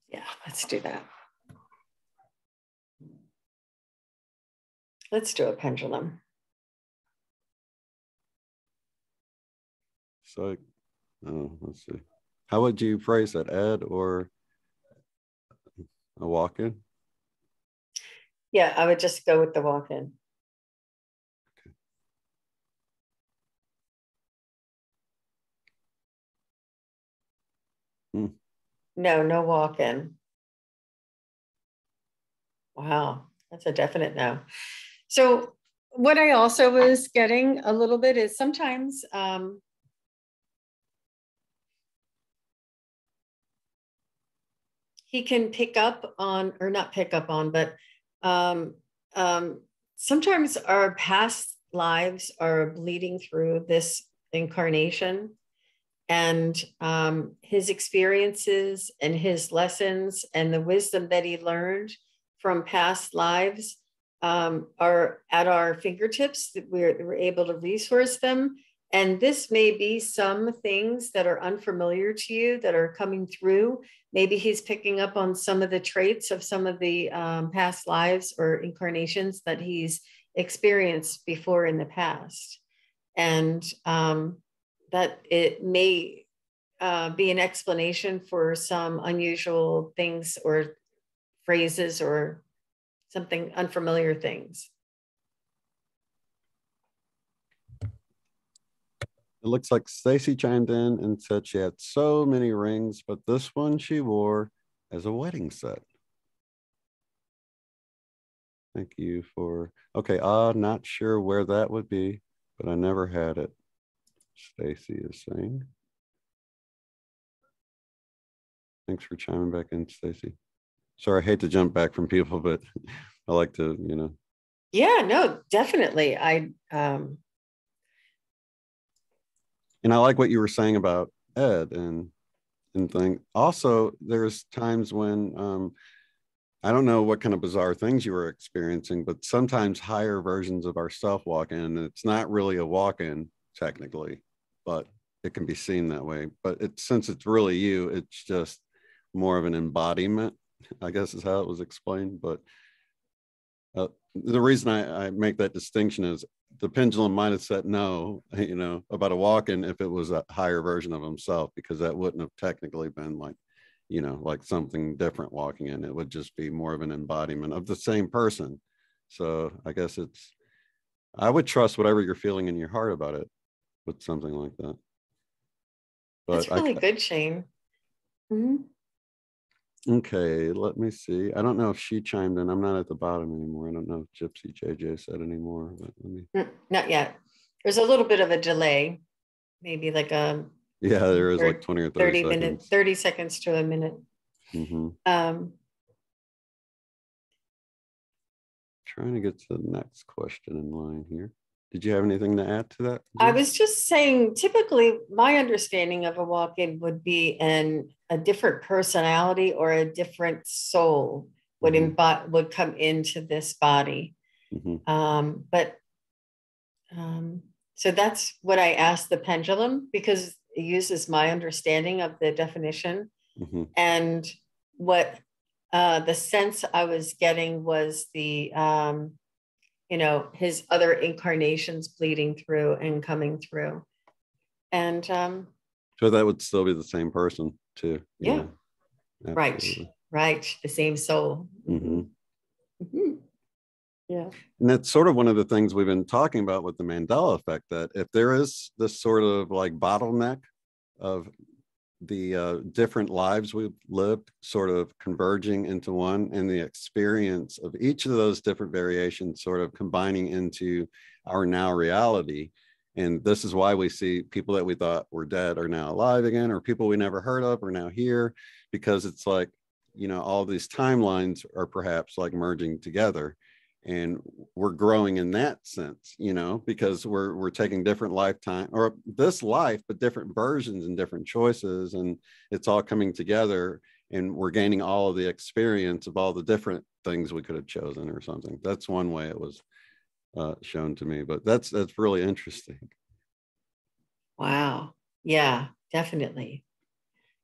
Yeah, let's do that. Let's do a pendulum. So, let's see. How would you phrase that, Ed or a walk-in? Yeah, I would just go with the walk-in. Okay. No walk-in. Wow, that's a definite no. So what I also was getting a little bit is sometimes he can pick up on, or not pick up on, but sometimes our past lives are bleeding through this incarnation, and his experiences and his lessons and the wisdom that he learned from past lives are at our fingertips, that we're able to resource them. And this may be some things that are unfamiliar to you that are coming through. Maybe he's picking up on some of the traits of some of the past lives or incarnations that he's experienced before in the past. And that it may be an explanation for some unusual things or phrases or something unfamiliar things. It looks like Stacy chimed in and said she had so many rings, but this one she wore as a wedding set. Thank you for, okay, not sure where that would be, but I never had it. Stacy is saying. Thanks for chiming back in, Stacy. Sorry, I hate to jump back from people, but I like to, you know. Yeah, no, definitely. And I like what you were saying about Ed and thing. Also, there's times when I don't know what kind of bizarre things you were experiencing, but sometimes higher versions of ourself walk in, and it's not really a walk-in technically, but it can be seen that way. But since it's really you, it's just more of an embodiment, I guess is how it was explained. But the reason I make that distinction is the pendulum might have said no, you know, about a walk-in if it was a higher version of himself, because that wouldn't have technically been like, you know, like something different walking in. It would just be more of an embodiment of the same person. So I guess I would trust whatever you're feeling in your heart about it with something like that. But that's really good, Shane. Mm-hmm. Okay, let me see. I don't know if she chimed in. I'm not at the bottom anymore. I don't know if Gypsy JJ said anymore, but let me. Not yet. There's a little bit of a delay, maybe like a. Yeah, there is like 20 or 30 seconds. Minutes, 30 seconds to a minute. Mm-hmm. Trying to get to the next question in line here. Did you have anything to add to that, Jim? I was just saying, typically my understanding of a walk-in would be a different personality or a different soul would would come into this body. So that's what I asked the pendulum, because it uses my understanding of the definition. And what the sense I was getting was the you know, his other incarnations bleeding through and coming through. And so that would still be the same person too. Yeah. Right. Right. The same soul. Mm-hmm. Mm-hmm. Yeah. And that's sort of one of the things we've been talking about with the Mandela effect, that if there is this sort of like bottleneck of the different lives we've lived sort of converging into one, and the experience of each of those different variations sort of combining into our now reality. And this is why we see people that we thought were dead are now alive again, or people we never heard of are now here, because it's like, you know, all these timelines are perhaps like merging together, and we're growing in that sense, you know, because we're taking different lifetime or this life, but different versions and different choices, and it's all coming together, and we're gaining all of the experience of all the different things we could have chosen or something. That's one way it was shown to me, but that's really interesting. Wow. Yeah, definitely.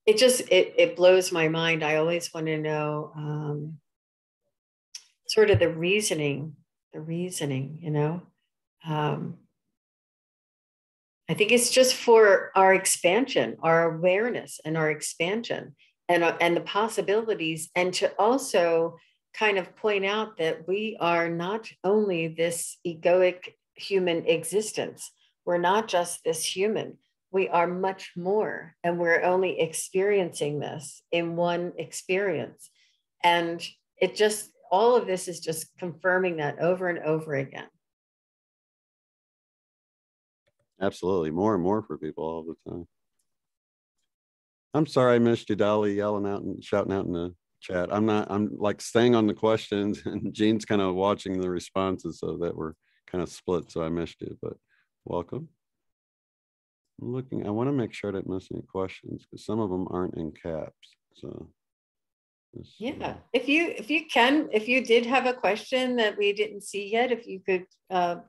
It just, it blows my mind. I always want to know sort of the reasoning, you know. Um, I think it's just for our expansion, our awareness and our expansion, and the possibilities, and to also kind of point out that we are not only this egoic human existence. We're not just this human. We are much more, and we're only experiencing this in one experience. And it just, all of this is just confirming that over and over again. Absolutely. More and more for people all the time. I'm sorry I missed you, Dolly, yelling out and shouting out in the chat. I'm like staying on the questions, and Jean's kind of watching the responses, so that we're kind of split. So I missed you, but welcome. I'm looking, I want to make sure I didn't miss any questions, because some of them aren't in caps. So yeah, if you did have a question that we didn't see yet, if you could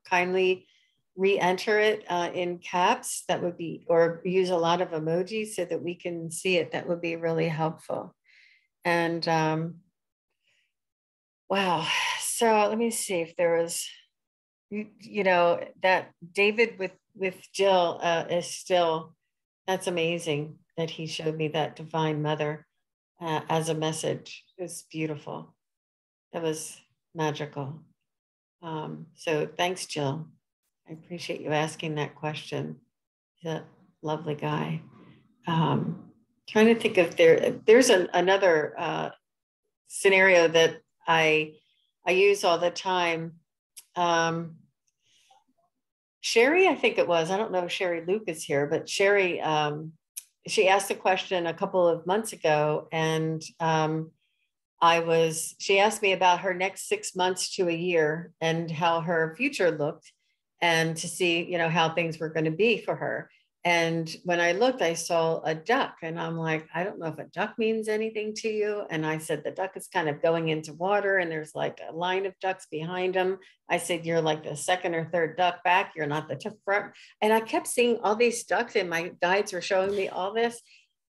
kindly re-enter it in caps, that would be, or use a lot of emojis so that we can see it. That would be really helpful. And wow, so let me see if there was, you know, that David with Jill is still, that's amazing that he showed me that Divine Mother as a message. It was beautiful. That was magical. So thanks, Jill. I appreciate you asking that question. He's a lovely guy. Trying to think if there's another scenario that I use all the time. Sherry, I think it was, I don't know if Sherry Luke is here, but Sherry, she asked a question a couple of months ago, and she asked me about her next 6 months to a year and how her future looked, and to see, you know, how things were going to be for her. And when I looked, I saw a duck, and I'm like, I don't know if a duck means anything to you. And I said, the duck is kind of going into water, and there's like a line of ducks behind him. I said, you're like the second or third duck back. You're not the front. And I kept seeing all these ducks, and my guides were showing me all this.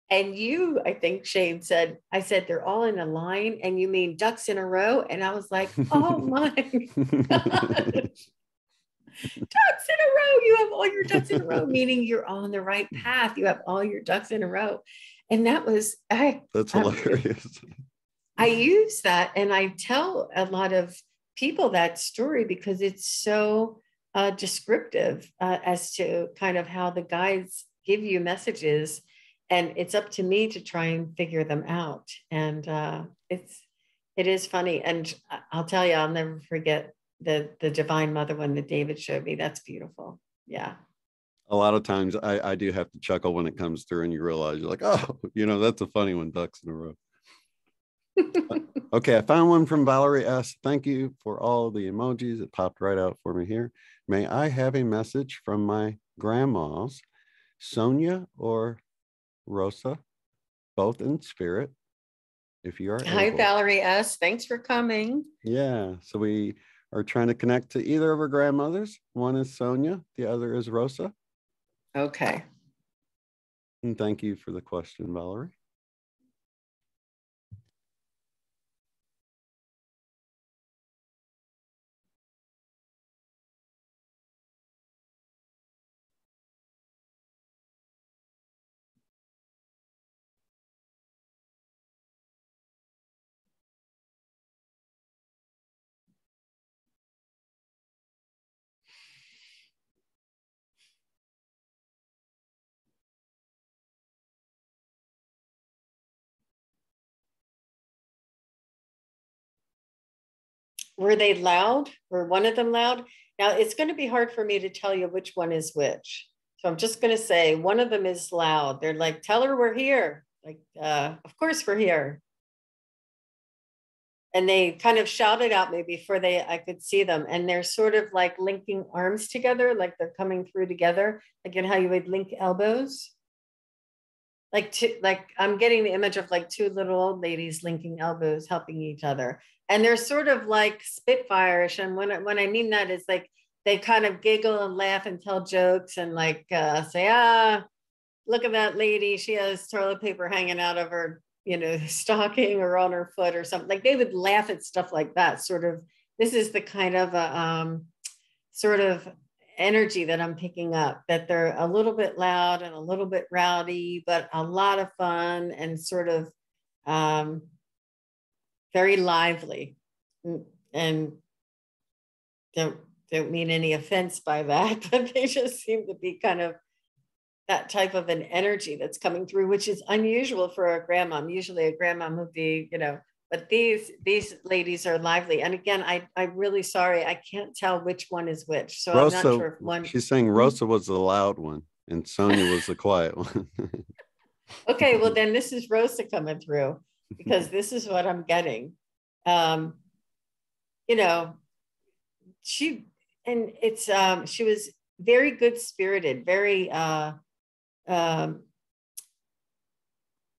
And you, I think Shane said, I said, they're all in a line, and you mean ducks in a row? And I was like, oh my God. Ducks in a row. You have all your ducks in a row, meaning you're on the right path. You have all your ducks in a row. And that was, that's hilarious. I use that, and I tell a lot of people that story because it's so descriptive as to kind of how the guides give you messages. And it's up to me to try and figure them out. And it is funny. And I'll tell you, I'll never forget the Divine Mother one that David showed me. That's beautiful. Yeah. A lot of times I do have to chuckle when it comes through, and you realize you're like, oh, you know, that's a funny one, ducks in a row. Okay, I found one from Valerie S. Thank you for all the emojis. It popped right out for me here. May I have a message from my grandmas, Sonia or Rosa, both in spirit, if you are Hi, able. Valerie S. Thanks for coming. Yeah, so we are trying to connect to either of our grandmothers. One is Sonia, the other is Rosa. Okay. And thank you for the question, Valerie. were they loud? Were one of them loud? Now it's going to be hard for me to tell you which one is which. So I'm just going to say one of them is loud. They're like, tell her we're here. Like, of course we're here. And they kind of shouted out maybe before I could see them. And they're sort of like linking arms together, like they're coming through together, like in how you would link elbows. Like I'm getting the image of like two little old ladies linking elbows, helping each other. And they're sort of like Spitfire-ish. And when I mean that, it's like they kind of giggle and laugh and tell jokes and like say, look at that lady. She has toilet paper hanging out of her, stocking or on her foot or something. Like they would laugh at stuff like that. Sort of, this is the kind of sort of energy that I'm picking up, that they're a little bit loud and a little bit rowdy, but a lot of fun and sort of very lively. And don't mean any offense by that, but they just seem to be kind of that type of an energy that's coming through, which is unusual for a grandmom. Usually a grandmom would be, but these ladies are lively. And again, I'm really sorry. I can't tell which one is which. So Rosa, I'm not sure if one. She's saying Rosa was the loud one and Sonia was the quiet one. Okay, well then this is Rosa coming through, because this is what I'm getting. She was very good spirited, very had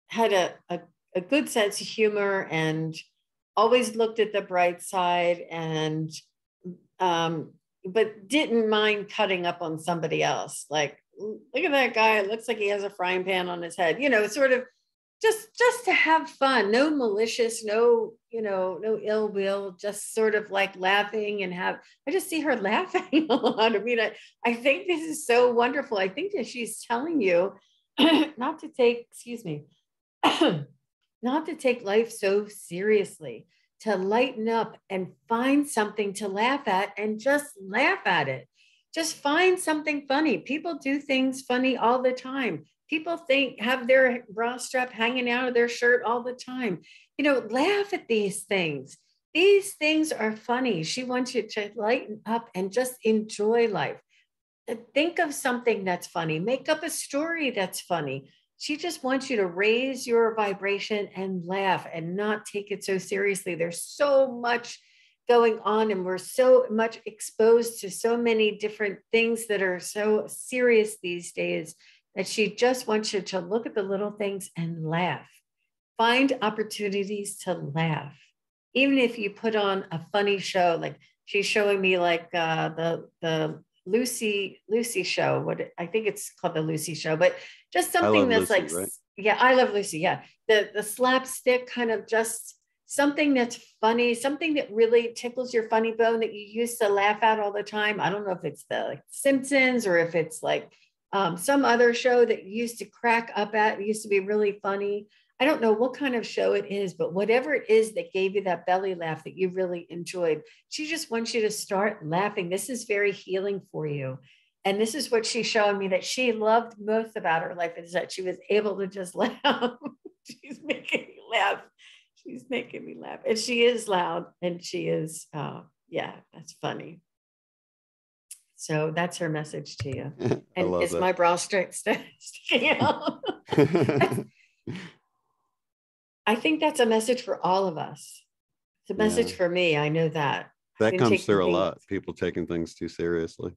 a good sense of humor and always looked at the bright side, and but didn't mind cutting up on somebody else. Like, look at that guy, it looks like he has a frying pan on his head, sort of just to have fun. No malicious, no ill will, just sort of like laughing and I just see her laughing a lot. I mean, I think this is so wonderful. I think that she's telling you not to take, not to take life so seriously, to lighten up and find something to laugh at and just laugh at it. Just find something funny. People do things funny all the time. People have their bra strap hanging out of their shirt all the time. Laugh at these things. These things are funny. She wants you to lighten up and just enjoy life. Think of something that's funny. Make up a story that's funny. She just wants you to raise your vibration and laugh and not take it so seriously. There's so much going on, and we're so much exposed to so many different things that are so serious these days, that she just wants you to look at the little things and laugh. Find opportunities to laugh. Even if you put on a funny show, like she's showing me like the Lucy show. I think it's called the Lucy show, but just something that's Lucy, like, right? Yeah, I love Lucy. Yeah. The slapstick kind of, just something that's funny, something that really tickles your funny bone that you used to laugh at all the time. I don't know if it's the Simpsons or if it's like some other show that you used to crack up at. It used to be really funny. I don't know what kind of show it is, but whatever it is that gave you that belly laugh that you really enjoyed, she just wants you to start laughing. This is very healing for you. And this is what she's showing me that she loved most about her life, is that she was able to just laugh. She's making me laugh. She's making me laugh. And she is loud, and she is, that's funny. So that's her message to you. And is my bra sticking out? I think that's a message for all of us. It's a message for me. I know that. That comes through a lot. People taking things too seriously.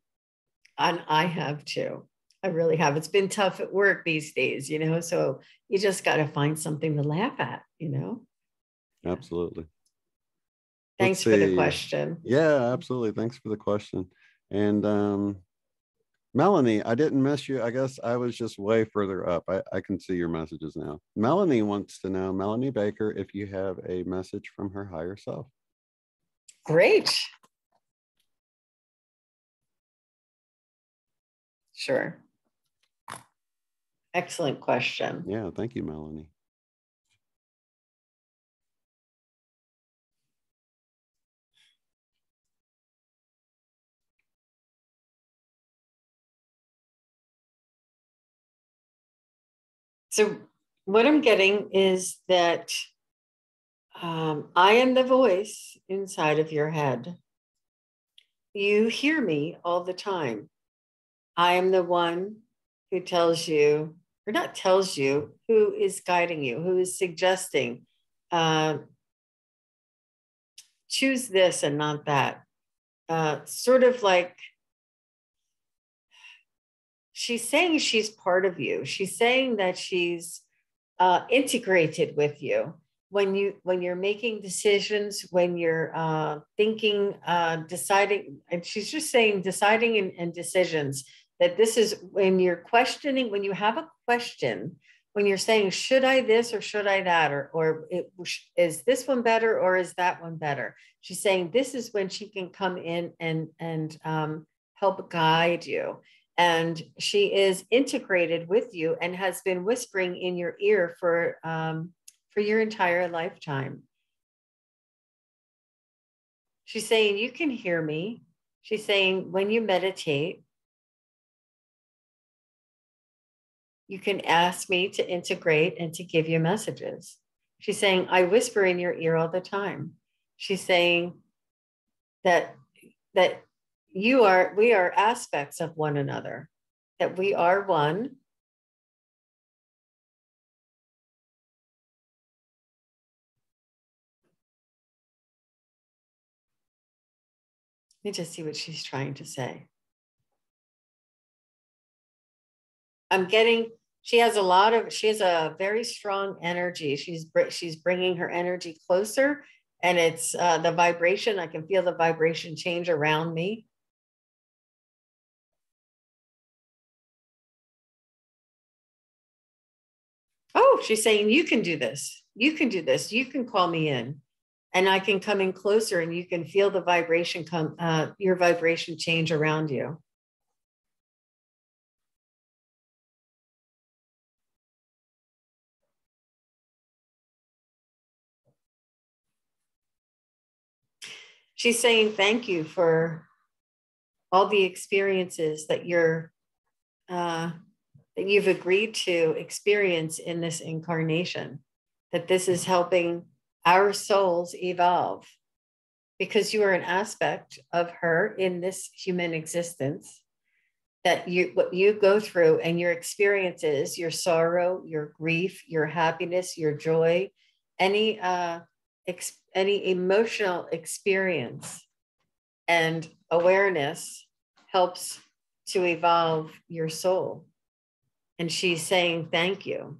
And I have too. I really have. It's been tough at work these days, so you just got to find something to laugh at, Yeah. Absolutely. Thanks for the question. Yeah, absolutely. Thanks for the question. And Melanie, I didn't miss you. I guess I was just way further up. I can see your messages now. Melanie wants to know, Melanie Baker, if you have a message from her higher self. Great. Sure. Excellent question. Yeah, thank you, Melanie. So what I'm getting is that I am the voice inside of your head. You hear me all the time. I am the one who tells you, or not tells you, who is guiding you, who is suggesting, choose this and not that. Sort of like, she's saying she's part of you. She's saying that she's integrated with you when you're making decisions, when you're thinking, deciding. And she's just saying deciding and decisions. That this is when you're questioning, when you have a question, when you're saying, should I this or should I that, or is this one better or is that one better? She's saying this is when she can come in and help guide you. And she is integrated with you and has been whispering in your ear for your entire lifetime. She's saying, you can hear me. She's saying, when you meditate, you can ask me to integrate and to give you messages. She's saying, I whisper in your ear all the time. She's saying that we are aspects of one another, that we are one. Let me just see what she's trying to say. She has a very strong energy. She's bringing her energy closer, and it's the vibration. I can feel the vibration change around me. Oh, she's saying, you can do this. You can do this. You can call me in and I can come in closer and you can feel the vibration your vibration change around you. She's saying, thank you for all the experiences that you've agreed to experience in this incarnation, that this is helping our souls evolve because you are an aspect of her in this human existence, that what you go through and your experiences, your sorrow, your grief, your happiness, your joy, any emotional experience and awareness helps to evolve your soul. And she's saying, thank you.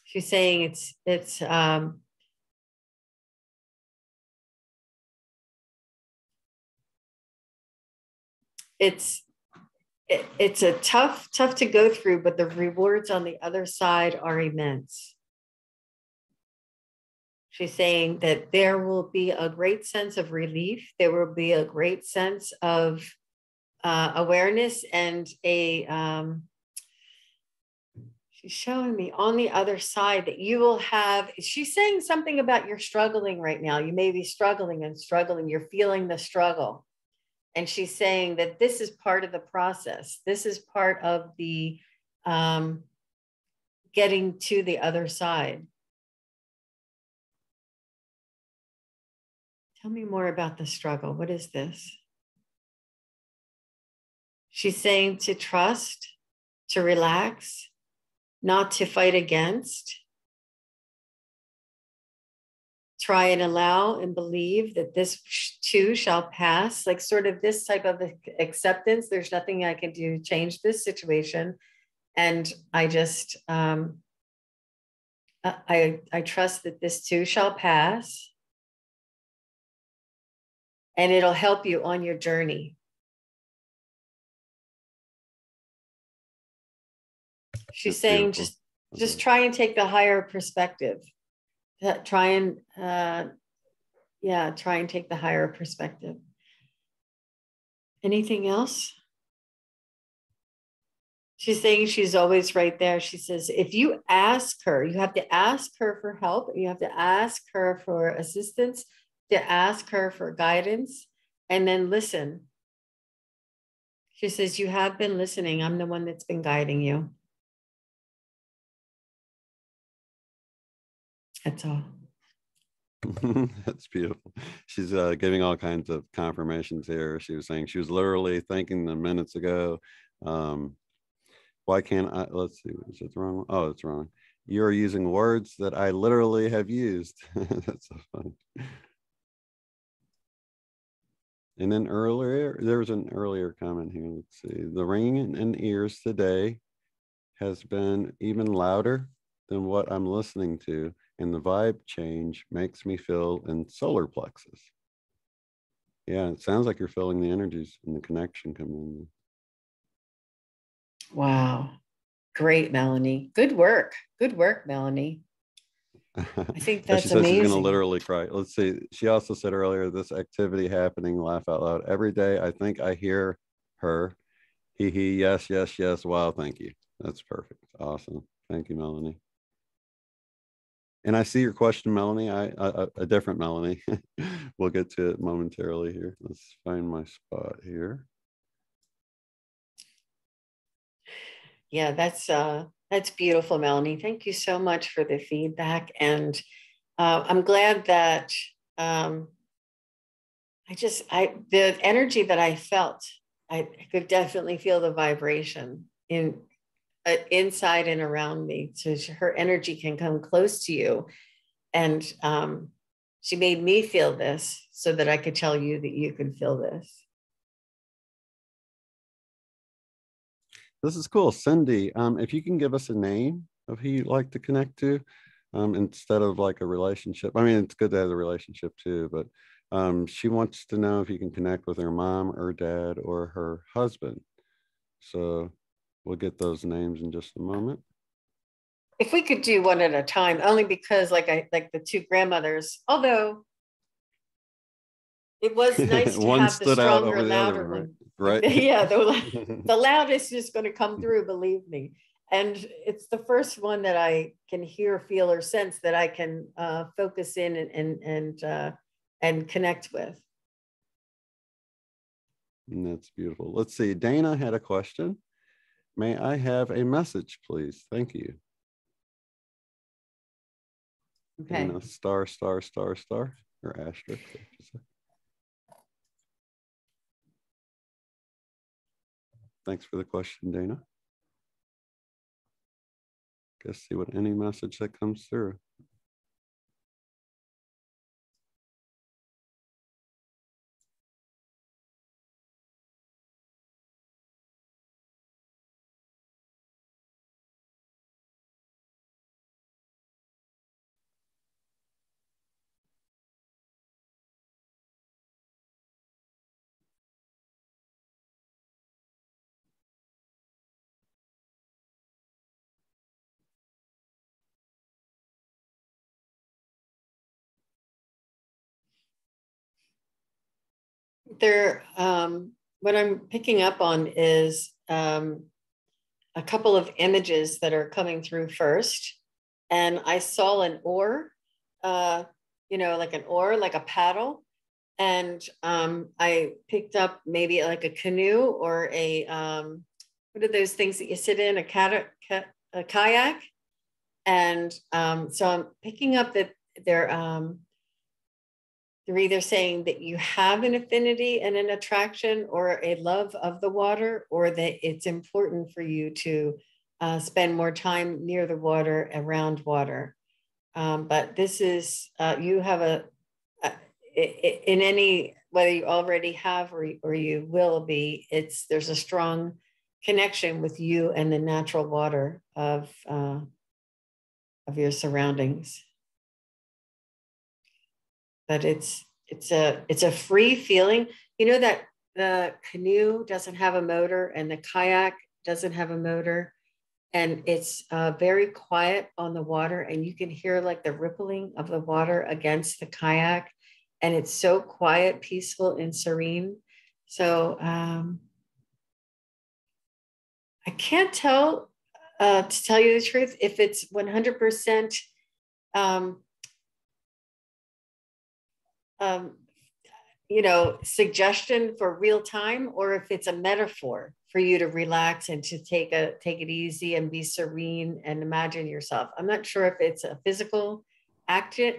She's saying it's a tough to go through, but the rewards on the other side are immense. She's saying that there will be a great sense of relief. There will be a great sense of awareness and she's showing me on the other side that you will have, she's saying something about you're struggling right now. You may be struggling and struggling. You're feeling the struggle. And she's saying that this is part of the process. This is part of the getting to the other side. Tell me more about the struggle. What is this? She's saying to trust, to relax, not to fight against. Try and allow and believe that this too shall pass, like sort of this type of acceptance. There's nothing I can do to change this situation. And I just, I trust that this too shall pass. And it'll help you on your journey. She's That's saying, beautiful. just try and take the higher perspective. Try and take the higher perspective. Anything else? She's saying she's always right there. She says, if you ask her, you have to ask her for help. You have to ask her for assistance, to ask her for guidance, and then listen. She says, you have been listening. I'm the one that's been guiding you. That's all. That's beautiful. She's giving all kinds of confirmations here. She was saying she was literally thinking them minutes ago. Why can't I? Let's see. Is it the wrong one? Oh, it's wrong. You're using words that I literally have used. That's so funny. And then earlier, there was an earlier comment here. Let's see. The ringing in ears today has been even louder than what I'm listening to. And the vibe change makes me feel in solar plexus. Yeah, it sounds like you're feeling the energies and the connection coming in. Wow. Great, Melanie. Good work. Good work, Melanie. I think that's she says amazing. She's going to literally cry. Let's see. She also said earlier, this activity happening, laugh out loud every day. I think I hear her. He, yes, yes, yes. Wow. Thank you. That's perfect. Awesome. Thank you, Melanie. And I see your question, Melanie. A different Melanie. We'll get to it momentarily here. Let's find my spot here. Yeah, that's beautiful, Melanie. Thank you so much for the feedback. And I'm glad that the energy that I felt, I could definitely feel the vibration inside and around me. So her energy can come close to you. And she made me feel this so that I could tell you that you can feel this. This is cool. Cindy, if you can give us a name of who you'd like to connect to, instead of like a relationship. I mean, it's good to have a relationship too, but she wants to know if you can connect with her mom or dad or her husband. So we'll get those names in just a moment. If we could do one at a time, only because like the two grandmothers, although it was nice to have the stronger, louder one. Right. Yeah, the loudest is going to come through, believe me. And it's the first one that I can hear, feel, or sense that I can focus in and connect with. And that's beautiful. Let's see. Dana had a question. May I have a message, please? Thank you. Okay. Dana, star, star, star, star, or asterisk. Thanks for the question, Dana. Guess see what any message that comes through. What I'm picking up on is a couple of images that are coming through first. And I saw an oar, like an oar, like a paddle. And I picked up maybe like a canoe or a, what are those things that you sit in, a kayak? And so I'm picking up that they're either saying that you have an affinity and an attraction or a love of the water, or that it's important for you to spend more time near the water, around water. But this is, you have in any, whether you already have or you will be, there's a strong connection with you and the natural water of your surroundings. But it's a free feeling. You know that the canoe doesn't have a motor and the kayak doesn't have a motor, and it's very quiet on the water, and you can hear like the rippling of the water against the kayak, and it's so quiet, peaceful, and serene. So I can't tell, to tell you the truth, if it's 100% suggestion for real time, or if it's a metaphor for you to relax and to take it easy and be serene and imagine yourself. I'm not sure if it's a physical action.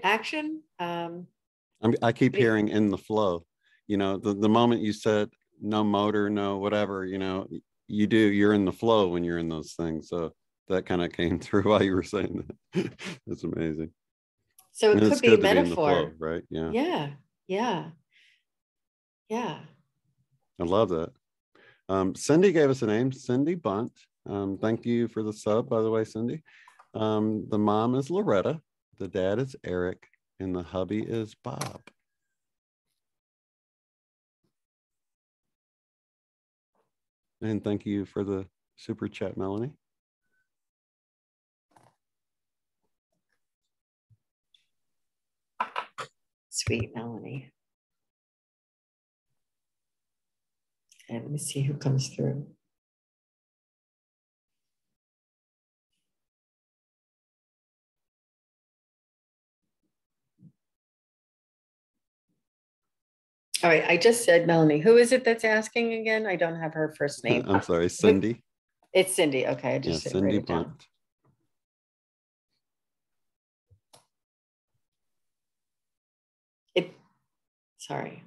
I keep hearing in the flow, the moment you said no motor, no whatever, you're in the flow when you're in those things. So that kind of came through while you were saying that. That's amazing. So it could be a metaphor. Be in the flow, right? Yeah. Yeah. Yeah. Yeah. I love that. Cindy gave us a name, Cindy Bunt. Thank you for the sub, by the way, Cindy. The mom is Loretta, the dad is Eric, and the hubby is Bob. And thank you for the super chat, Melanie. Sweet Melanie. Okay, let me see who comes through. All right, I just said Melanie. Who is it that's asking again? I don't have her first name. I'm sorry, Cindy. It's Cindy. Okay, I just Cindy Bunt. Sorry.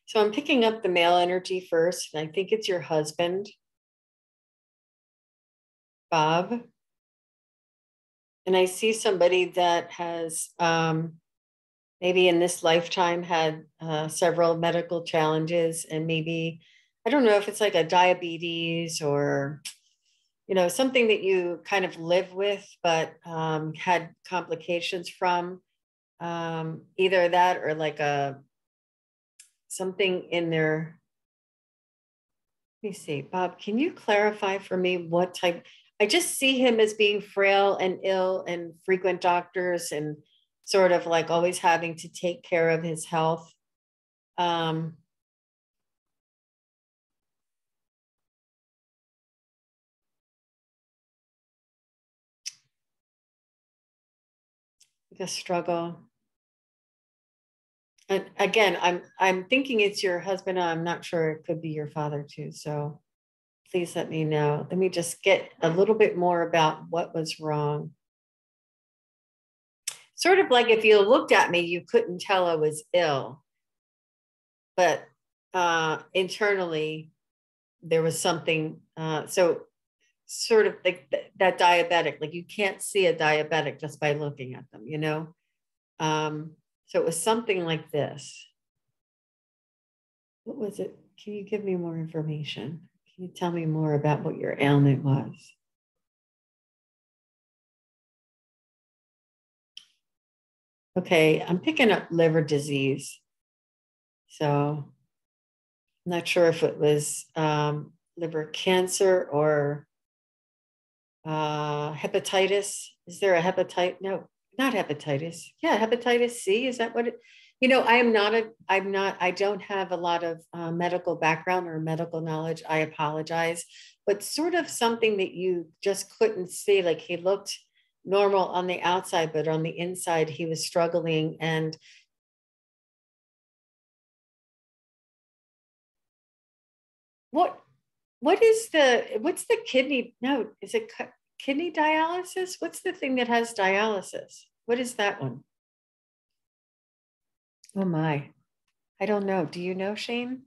So I'm picking up the male energy first, and I think it's your husband, Bob. And I see somebody that has maybe in this lifetime had several medical challenges, and maybe, I don't know if it's like a diabetes or, something that you kind of live with, but had complications from either that or like something in there. Let me see, Bob, can you clarify for me what type? I just see him as being frail and ill and frequent doctors and sort of like always having to take care of his health. Like a struggle. And again, I'm thinking it's your husband. I'm not sure, it could be your father too. So please let me know. Let me just get a little bit more about what was wrong. Sort of like if you looked at me, you couldn't tell I was ill, but internally there was something. So sort of like that diabetic, like you can't see a diabetic just by looking at them, So it was something like this. What was it? Can you give me more information? Can you tell me more about what your ailment was? Okay, I'm picking up liver disease. So I'm not sure if it was liver cancer or hepatitis. Is there a hepatitis? No, not hepatitis. Yeah, hepatitis C. Is that what it? I don't have a lot of medical background or medical knowledge. I apologize, but sort of something that you just couldn't see. Like he looked normal on the outside, but on the inside he was struggling. And what's the kidney? No, is it kidney dialysis? What's the thing that has dialysis? What is that one? Oh my, I don't know. Do you know, Shane?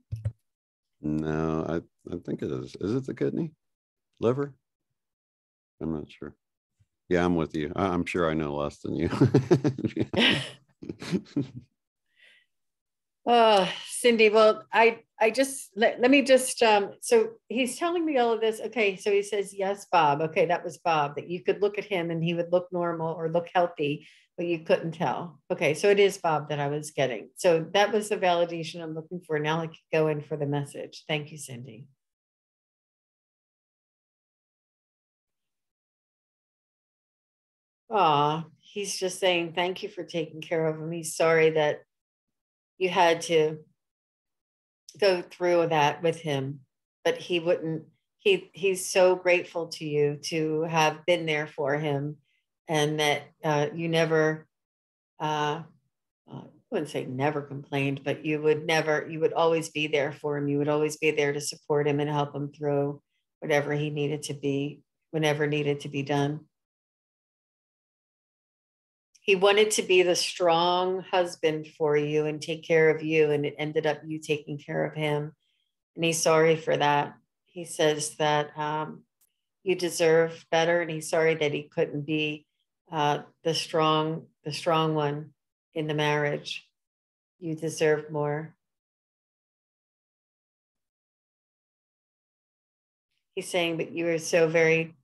No, I think it is. Is it the kidney? Liver? I'm not sure. Yeah, I'm with you. I'm sure I know less than you. Oh, Cindy, well, I just, let me just, so he's telling me all of this. Okay, so he says, yes, Bob. Okay, that was Bob, that you could look at him and he would look normal or look healthy, but you couldn't tell. Okay, so it is Bob that I was getting. So that was the validation I'm looking for. Now I can go in for the message. Thank you, Cindy. He's just saying thank you for taking care of him. He's sorry that you had to go through that with him, but he wouldn't. He's so grateful to you to have been there for him, and that you never. I wouldn't say never complained, but you would always be there for him. You would always be there to support him and help him through whatever he needed to be, whenever needed to be done. He wanted to be the strong husband for you and take care of you, and it ended up you taking care of him. And he's sorry for that. He says that you deserve better, and he's sorry that he couldn't be the strong one in the marriage. You deserve more. He's saying that you are so very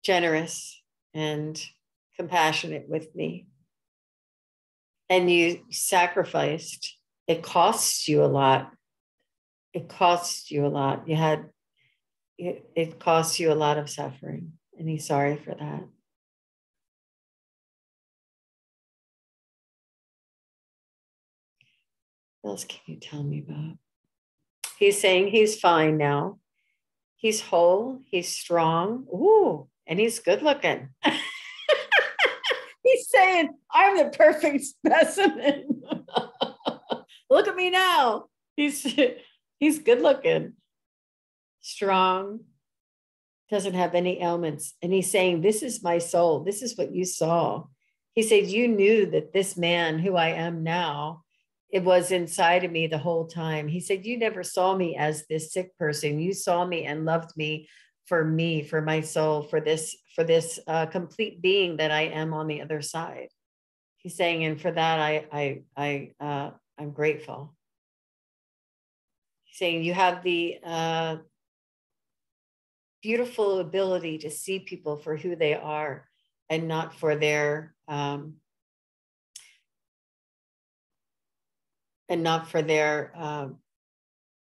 generous and compassionate with me. And you sacrificed. It costs you a lot. It costs you a lot. It costs you a lot of suffering. And he's sorry for that. What else can you tell me about? He's saying he's fine now. He's whole. He's strong. Ooh, and he's good looking. He's saying, I'm the perfect specimen. Look at me now. He's good looking, strong, doesn't have any ailments. And he's saying, this is my soul. This is what you saw. He said, you knew that this man who I am now, it was inside of me the whole time. He said, you never saw me as this sick person. You saw me and loved me, for my soul, for this complete being that I am on the other side. He's saying, and for that, I'm grateful. He's saying you have the beautiful ability to see people for who they are and not for their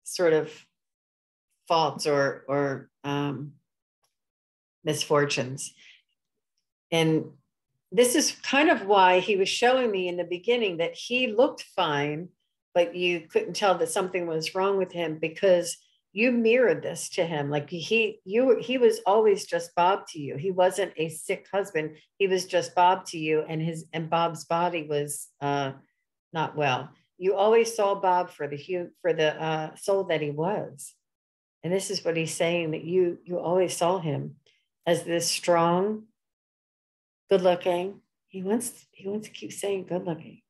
sort of faults or misfortunes. And this is kind of why he was showing me in the beginning that he looked fine, but you couldn't tell that something was wrong with him, because you mirrored this to him. Like he was always just Bob to you. He wasn't a sick husband. He was just Bob to you, and Bob's body was not well. You always saw Bob for the soul that he was. And this is what he's saying, that you always saw him as this strong, good looking. He wants to keep saying good looking.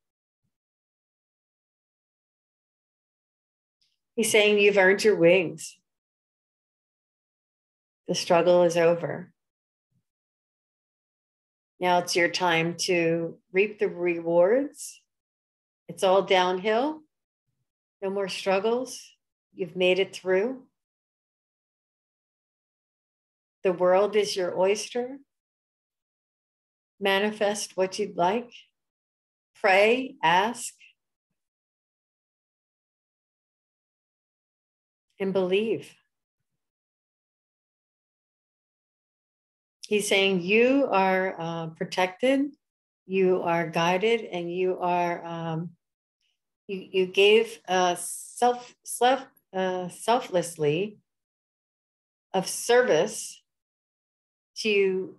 He's saying you've earned your wings. The struggle is over. Now it's your time to reap the rewards. It's all downhill. No more struggles. You've made it through. The world is your oyster. Manifest what you'd like. Pray, ask, and believe. He's saying you are protected, you are guided, and you are you gave selflessly of service to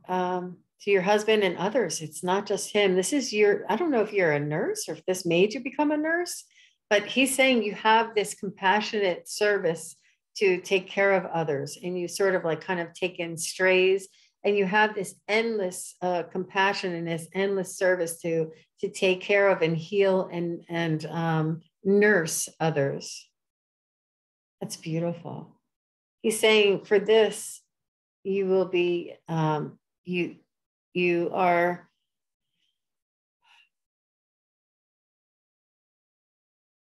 your husband and others. It's not just him. This is I don't know if you're a nurse or if this made you become a nurse, but he's saying you have this compassionate service to take care of others, and you sort of like kind of take in strays, and you have this endless compassion and this endless service to take care of and heal and nurse others. That's beautiful. He's saying for this, you will be, you're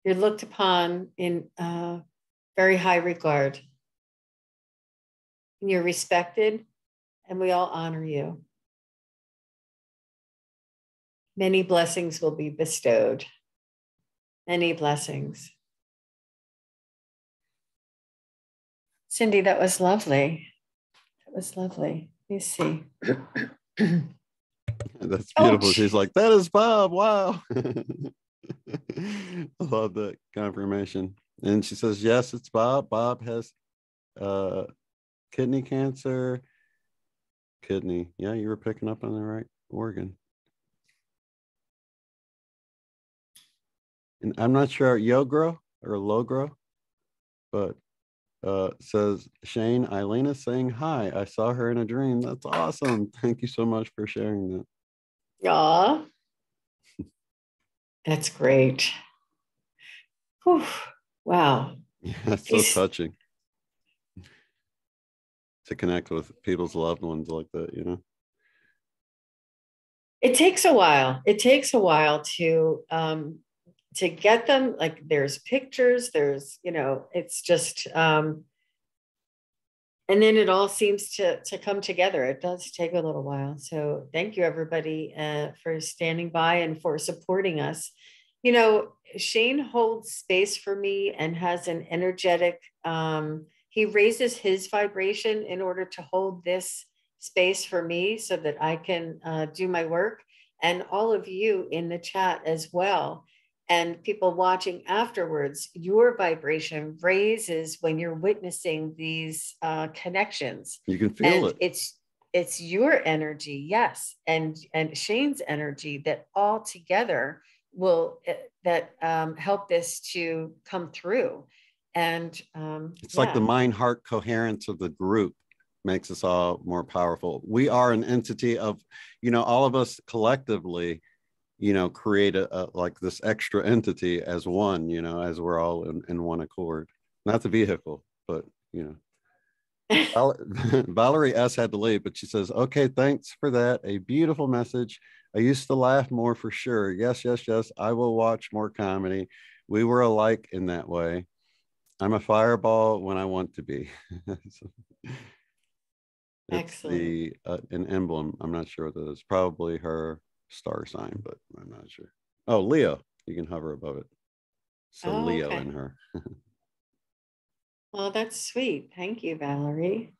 looked upon in very high regard. And you're respected, and we all honor you. Many blessings will be bestowed. Many blessings. Cindy, that was lovely. That was lovely. me see. That's Oh, beautiful. She's like, that's beautiful. ouch. She's like, that is Bob. Wow. I love that confirmation. And she says, yes, it's Bob. Bob has kidney cancer. Kidney. Yeah, you were picking up on the right organ. And I'm not sure Yogro or Logro, but says Shane, Eileen is saying hi. I saw her in a dream. That's awesome. Thank you so much for sharing that. Aw, that's great. Whew. Wow. Yeah, it's so touching to connect with people's loved ones like that, you know? It takes a while. It takes a while to get them. Like there's pictures, there's, it's just and then it all seems to come together. It does take a little while. So thank you everybody for standing by and for supporting us. Shane holds space for me and has an energetic, he raises his vibration in order to hold this space for me so that I can do my work, and all of you in the chat as well. And people watching afterwards, your vibration raises when you're witnessing these connections. You can feel And it. it's your energy, yes, and Shane's energy that all together will help this to come through. And it's like the mind heart coherence of the group makes us all more powerful. We are an entity of, all of us collectively, create a like this extra entity as one, as we're all in one accord. Not the vehicle, but Valerie S had to leave, but she says, okay, thanks for that. A beautiful message. I used to laugh more for sure. Yes, yes, yes. I will watch more comedy. We were alike in that way. I'm a fireball when I want to be. It's excellent. an emblem. I'm not sure what that is. Probably her star sign, but I'm not sure. Oh, Leo. You can hover above it. So Leo Okay. in her. Well, that's sweet. Thank you, Valerie.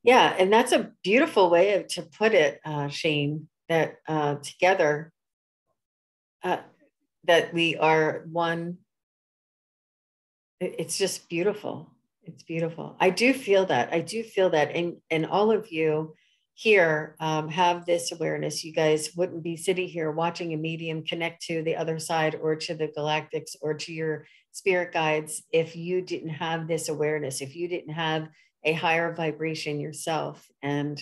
Yeah, and that's a beautiful way to put it, Shane, that together, that we are one. It's just beautiful. It's beautiful. I do feel that. I do feel that. And all of you here have this awareness. You guys wouldn't be sitting here watching a medium connect to the other side or to the galactics or to your spirit guides if you didn't have this awareness, if you didn't have a higher vibration yourself. And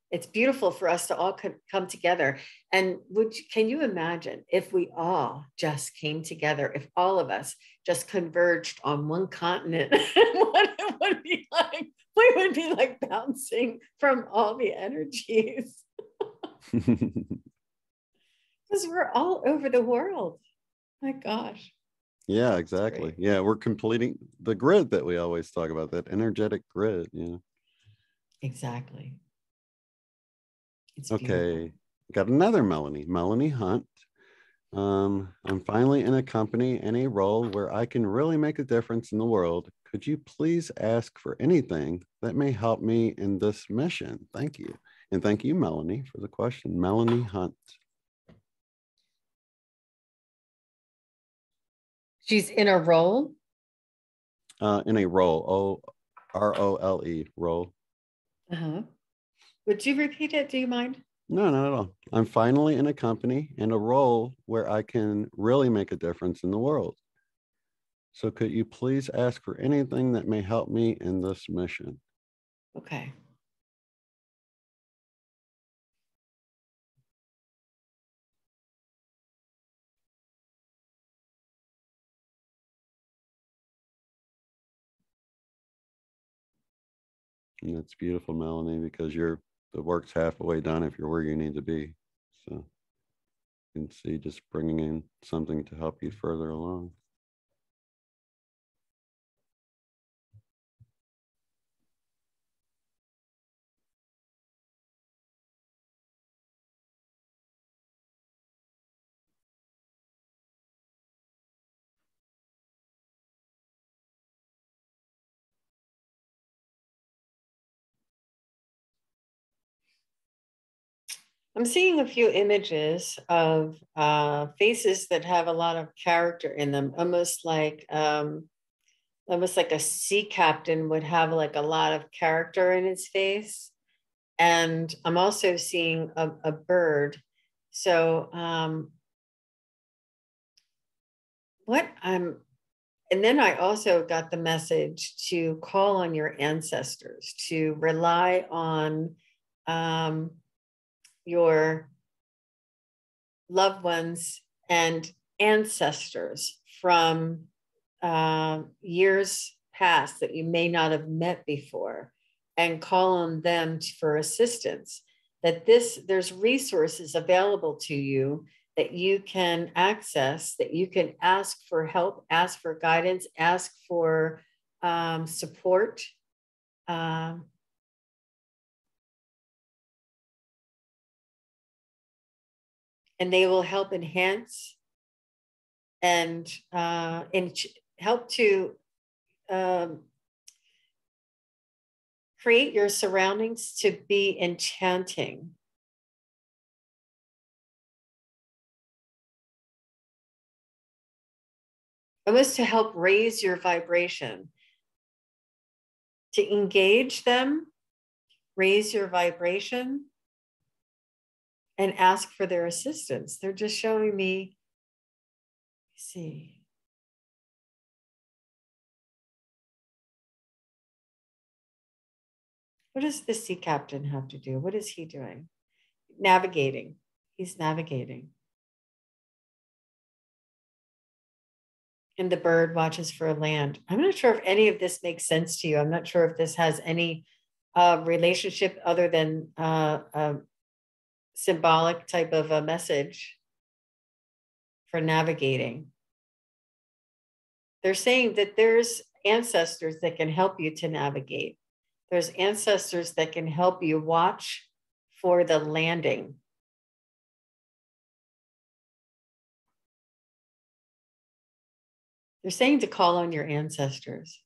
it's beautiful for us to all come together. And can you imagine if we all just came together, if all of us just converged on one continent, what it would be like? We would be like bouncing from all the energies because we're all over the world. My gosh. Yeah, exactly. Yeah, we're completing the grid that we always talk about, that energetic grid. Exactly. It's Okay, beautiful. got another Melanie Hunt. I'm finally in a company and a role where I can really make a difference in the world. Could you please ask for anything that may help me in this mission? Thank you. And thank you, Melanie, for the question. Melanie Hunt. She's in a role. In a role, O-R-O-L-E, role. Uh-huh. Would you repeat it? Do you mind? No, not at all. I'm finally in a company and a role where I can really make a difference in the world. So could you please ask for anything that may help me in this mission? Okay. And that's beautiful, Melanie, because the work's halfway done if you're where you need to be. So you can see just bringing in something to help you further along. I'm seeing a few images of faces that have a lot of character in them, almost like a sea captain would have like a lot of character in his face. And I'm also seeing a bird. So and then I also got the message to call on your ancestors, to rely on your loved ones and ancestors from years past that you may not have met before, and call on them for assistance. That there's resources available to you that you can access, that you can ask for help, ask for guidance, ask for support. And they will help enhance and help to create your surroundings to be enchanting. Almost to help raise your vibration, to engage them, raise your vibration, and ask for their assistance. They're just showing me, see. What does the sea captain have to do? What is he doing? Navigating. He's navigating. And the bird watches for land. I'm not sure if any of this makes sense to you. I'm not sure if this has any relationship other than a symbolic type of a message for navigating. They're saying that there's ancestors that can help you to navigate. There's ancestors that can help you watch for the landing. They're saying to call on your ancestors.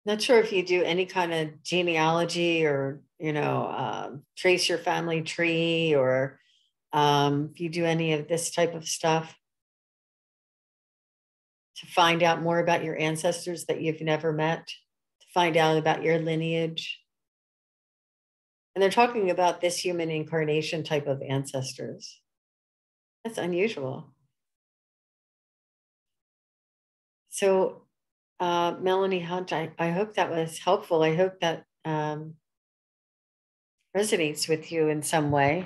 Not sure if you do any kind of genealogy or, trace your family tree, or if you do any of this type of stuff to find out more about your ancestors that you've never met, to find out about your lineage. And they're talking about this human incarnation type of ancestors. That's unusual. So, Melanie Hunt, I hope that was helpful. I hope that resonates with you in some way.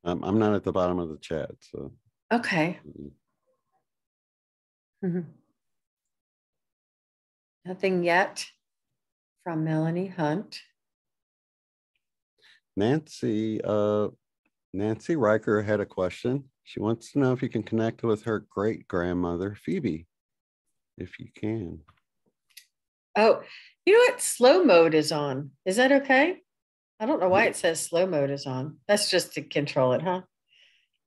I'm not at the bottom of the chat, so. Okay. Mm-hmm. Nothing yet from Melanie Hunt. Nancy Riker had a question. She wants to know if you can connect with her great-grandmother, Phoebe, if you can. Oh, you know what? Slow mode is on. Is that okay? I don't know why it says slow mode is on. That's just to control it, huh?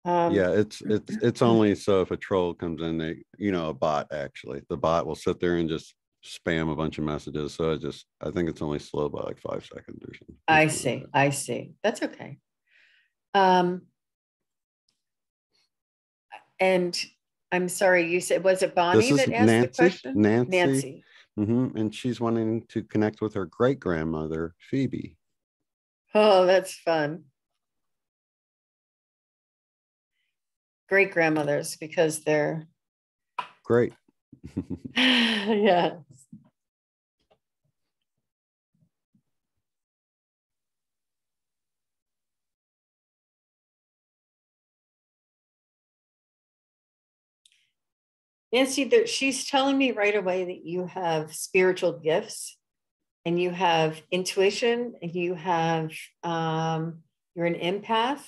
Yeah, it's only so if a troll comes in, a bot, actually. The bot will sit there and just spam a bunch of messages. So I think it's only slow by like 5 seconds or something. I see. That's okay. And I'm sorry, you said, was it Bonnie that asked the question? Nancy. Mm-hmm. And she's wanting to connect with her great-grandmother, Phoebe. Oh, that's fun. Great grandmothers, because they're great. Yeah. Nancy, she's telling me right away that you have spiritual gifts, and you have intuition, and you have you're an empath,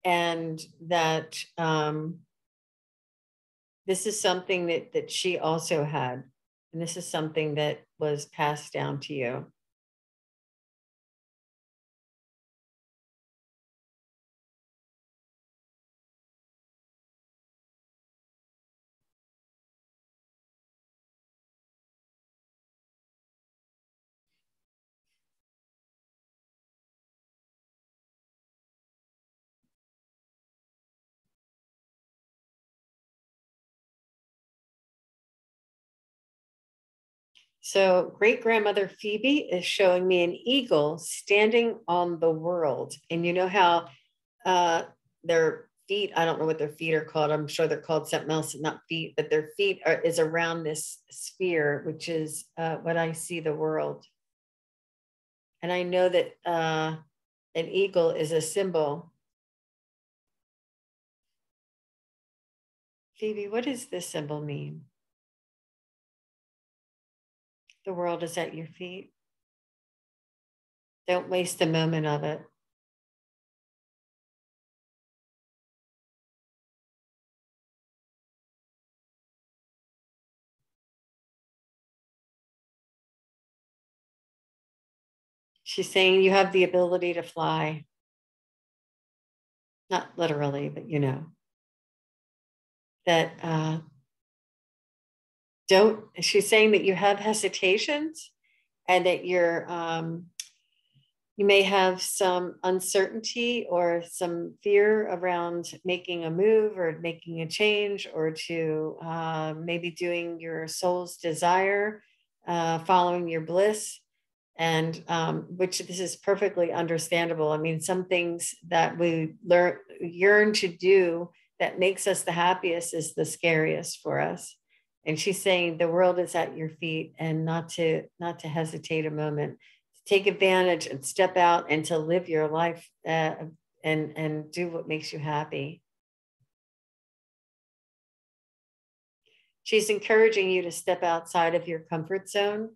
and that this is something that she also had, and this is something that was passed down to you. So great grandmother Phoebe is showing me an eagle standing on the world. And you know how their feet, I don't know what their feet are called. I'm sure they're called something else, not feet, but their feet is around this sphere, which is what I see the world. And I know that an eagle is a symbol. Phoebe, what does this symbol mean? The world is at your feet. Don't waste a moment of it. She's saying you have the ability to fly. Not literally, but you know. That she's saying that you have hesitations and that you may have some uncertainty or some fear around making a move or making a change or to maybe doing your soul's desire, following your bliss. And which this is perfectly understandable. I mean, some things that we yearn to do that makes us the happiest is the scariest for us. And she's saying the world is at your feet and not to hesitate a moment, to take advantage and step out and to live your life and do what makes you happy. She's encouraging you to step outside of your comfort zone,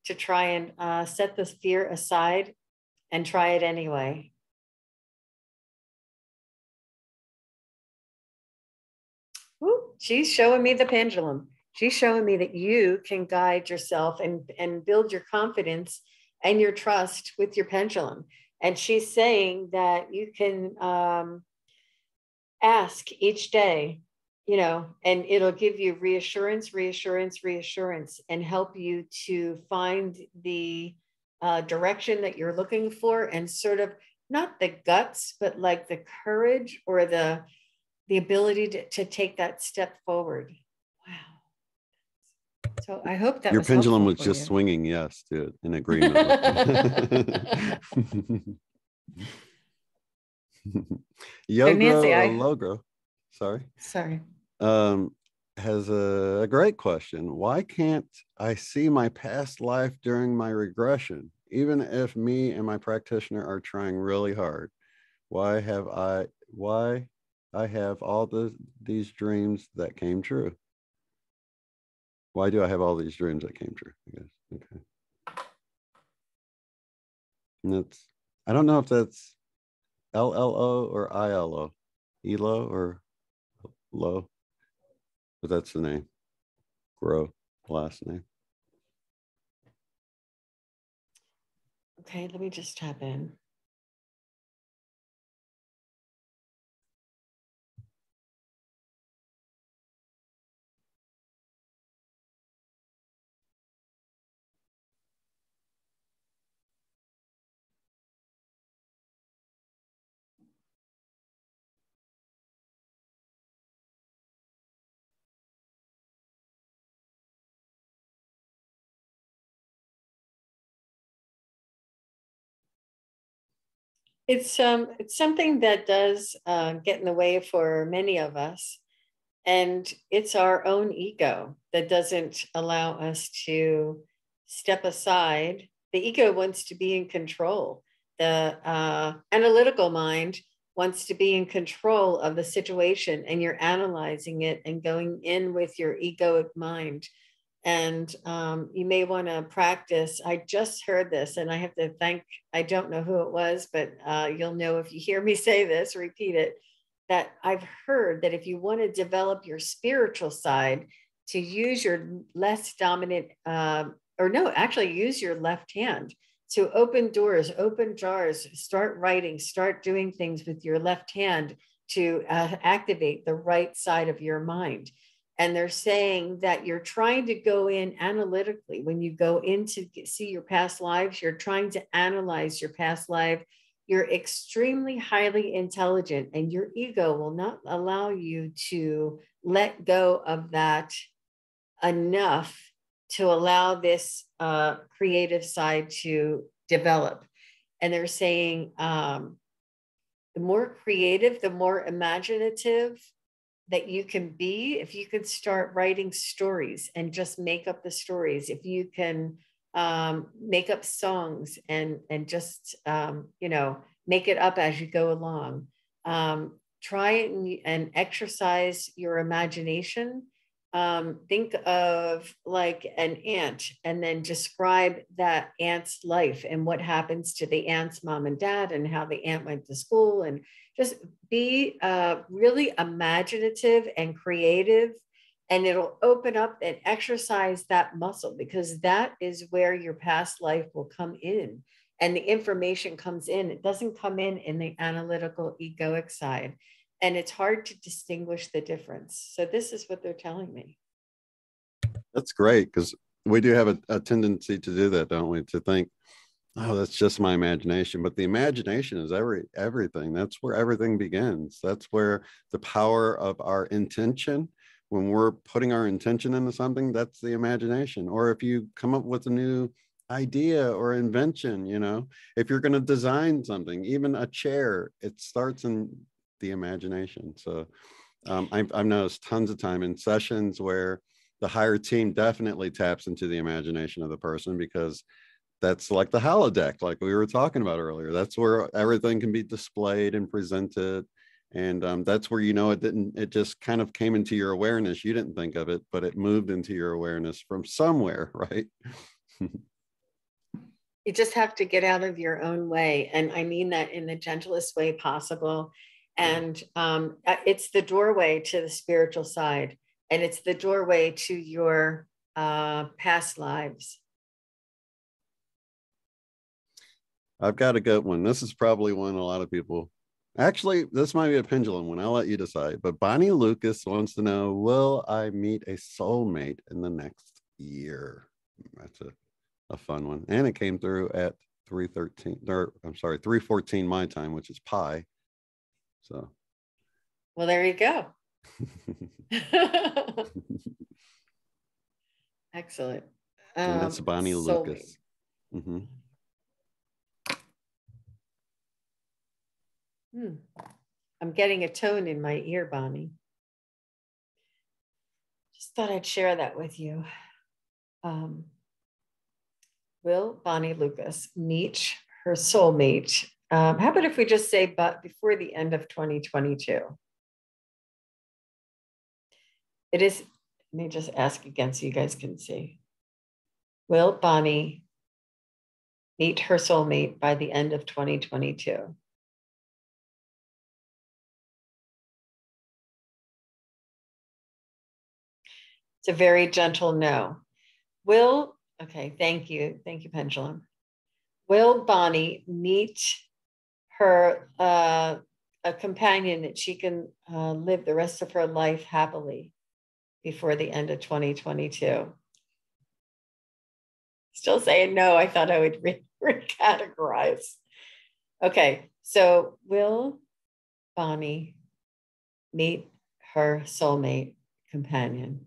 to try and set the fear aside and try it anyway. Ooh, she's showing me the pendulum. She's showing me that you can guide yourself and build your confidence and your trust with your pendulum. And she's saying that you can ask each day, you know, and it'll give you reassurance, and help you to find the direction that you're looking for, and sort of not the guts, but like the courage or the ability to take that step forward. Wow. So I hope that your was pendulum was just you. swinging yes to it, in agreement. Yoga Logro, sorry, has a great question. Why can't I see my past life during my regression, even if me and my practitioner are trying really hard? Why I have all these dreams that came true? Why do I have all these dreams that came true? I guess. Okay. And I don't know if that's LLO or ILO, ELO or low, but that's the name. Grow, last name. Okay, let me just tap in. It's something that does get in the way for many of us, and it's our own ego that doesn't allow us to step aside. The ego wants to be in control. The analytical mind wants to be in control of the situation, and you're analyzing it and going in with your egoic mind. And you may want to practice. I just heard this, and I have to thank, I don't know who it was, but you'll know if you hear me say this, repeat it, that I've heard that if you want to develop your spiritual side, to use your less dominant, use your left hand to open doors, open jars, start writing, start doing things with your left hand to activate the right side of your mind. And they're saying that you're trying to go in analytically. When you go in to see your past lives, you're trying to analyze your past life. You're extremely highly intelligent, and your ego will not allow you to let go of that enough to allow this creative side to develop. And they're saying the more creative, the more imaginative that you can be, if you could start writing stories and just make up the stories, if you can make up songs and just, you know, make it up as you go along. Try and exercise your imagination. Think of like an ant and then describe that ant's life and what happens to the ant's mom and dad and how the ant went to school, and just be really imaginative and creative, and it'll open up and exercise that muscle, because that is where your past life will come in and the information comes in. It doesn't come in the analytical egoic side. And it's hard to distinguish the difference. So this is what they're telling me. That's great, because we do have a tendency to do that, don't we? To think, oh, that's just my imagination. But the imagination is everything. That's where everything begins. That's where the power of our intention, when we're putting our intention into something, that's the imagination. Or if you come up with a new idea or invention, you know, if you're going to design something, even a chair, it starts in the imagination. So I've noticed tons of time in sessions where the higher team definitely taps into the imagination of the person, because that's like the holodeck, like we were talking about earlier. That's where everything can be displayed and presented. And that's where, you know, it just kind of came into your awareness. You didn't think of it, but it moved into your awareness from somewhere, right? You just have to get out of your own way. And I mean that in the gentlest way possible. And it's the doorway to the spiritual side. And it's the doorway to your past lives. I've got a good one. This is probably one a lot of people, actually, this might be a pendulum one. I'll let you decide. But Bonnie Lucas wants to know, will I meet a soulmate in the next year? That's a fun one. And it came through at 3:13, or I'm sorry, 3:14 my time, which is pi. So. Well, there you go. Excellent. And that's Bonnie Lucas. Mm-hmm. I'm getting a tone in my ear, Bonnie. Just thought I'd share that with you. Will Bonnie Lucas meet her soulmate? How about if we just say, but before the end of 2022? It is, let me just ask again so you guys can see. Will Bonnie meet her soulmate by the end of 2022? It's a very gentle no. Okay, thank you. Thank you, Pendulum. Will Bonnie meet her, a companion that she can live the rest of her life happily before the end of 2022? Still saying no. I thought I would recategorize. Okay, so will Bonnie meet her soulmate companion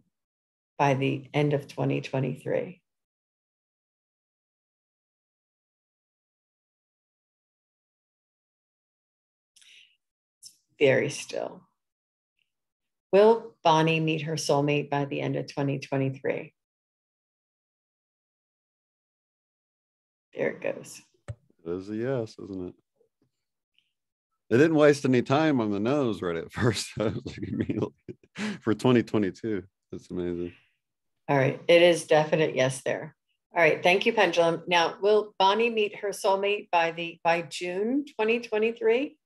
by the end of 2023? It's very still. Will Bonnie meet her soulmate by the end of 2023? There it goes. It is a yes, isn't it? They didn't waste any time on the nose right at first. I was like, immediately for 2022. That's amazing. All right. It is definite yes there. All right. Thank you, Pendulum. Now, will Bonnie meet her soulmate by June 2023?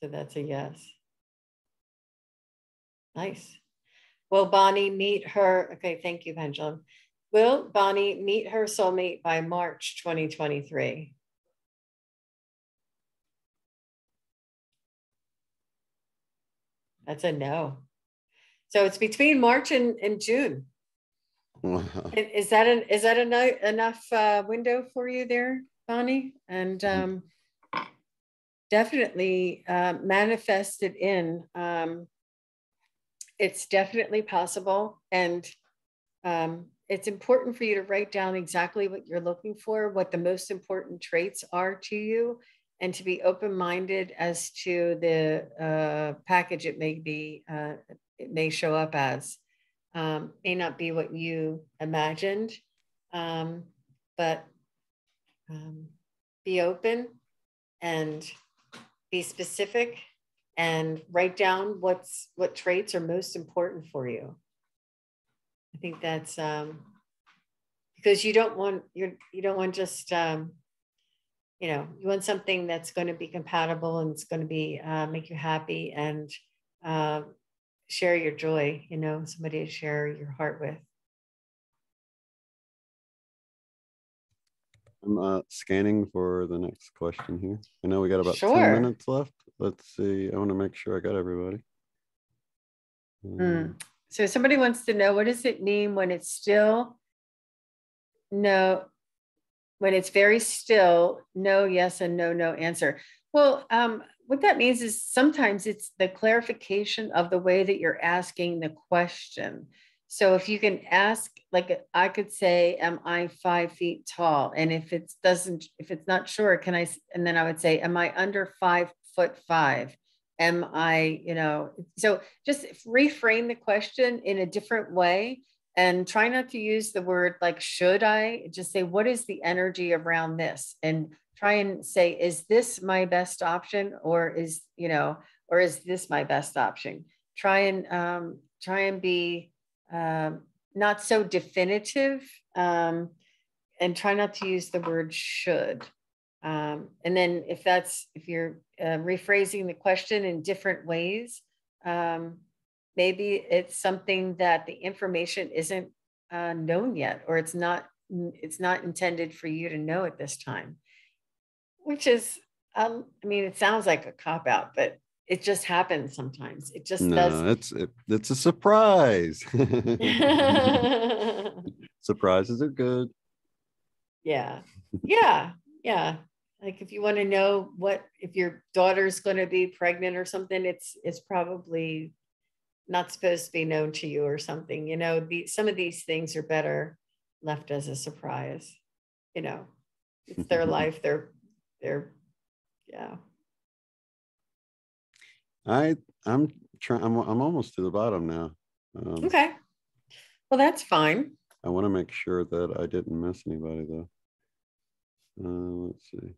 So that's a yes. Nice. Will Bonnie meet her? Okay. Thank you, Pendulum. Will Bonnie meet her soulmate by March 2023? That's a no. So it's between March and June. Wow. Is that enough window for you there, Bonnie? And definitely manifest it in. It's definitely possible. And it's important for you to write down exactly what you're looking for, what the most important traits are to you, and to be open-minded as to the package it may be, it may show up as. May not be what you imagined, but be open and be specific and write down what traits are most important for you. I think that's because you don't want just you want something that's going to be compatible and it's going to be make you happy and share your joy, somebody to share your heart with. I'm scanning for the next question here. I know we got about Sure. 10 minutes left. Let's see. I want to make sure I got everybody. So somebody wants to know, what does it mean when it's still no, when it's very still, no, yes, and no, no answer? Well, what that means is sometimes it's the clarification of the way that you're asking the question. So if you can ask, like I could say, am I 5 feet tall? And if it's not sure, and then I would say, am I under 5'5"? Am I, so just reframe the question in a different way and try not to use the word like, should I? Just say, what is the energy around this? And try and say, is this my best option? Or is this my best option? Try and be not so definitive, and try not to use the word should. And then if you're rephrasing the question in different ways, maybe it's something that the information isn't known yet, or it's not intended for you to know at this time, which is, it sounds like a cop-out, but it just happens sometimes. It just does. It's a surprise. Surprises are good. Yeah. Like if you want to know if your daughter's going to be pregnant or something, it's probably not supposed to be known to you or something. Some of these things are better left as a surprise. It's their life. They're yeah. I'm almost to the bottom now. Okay. Well, that's fine. I want to make sure that I didn't miss anybody though. Let's see.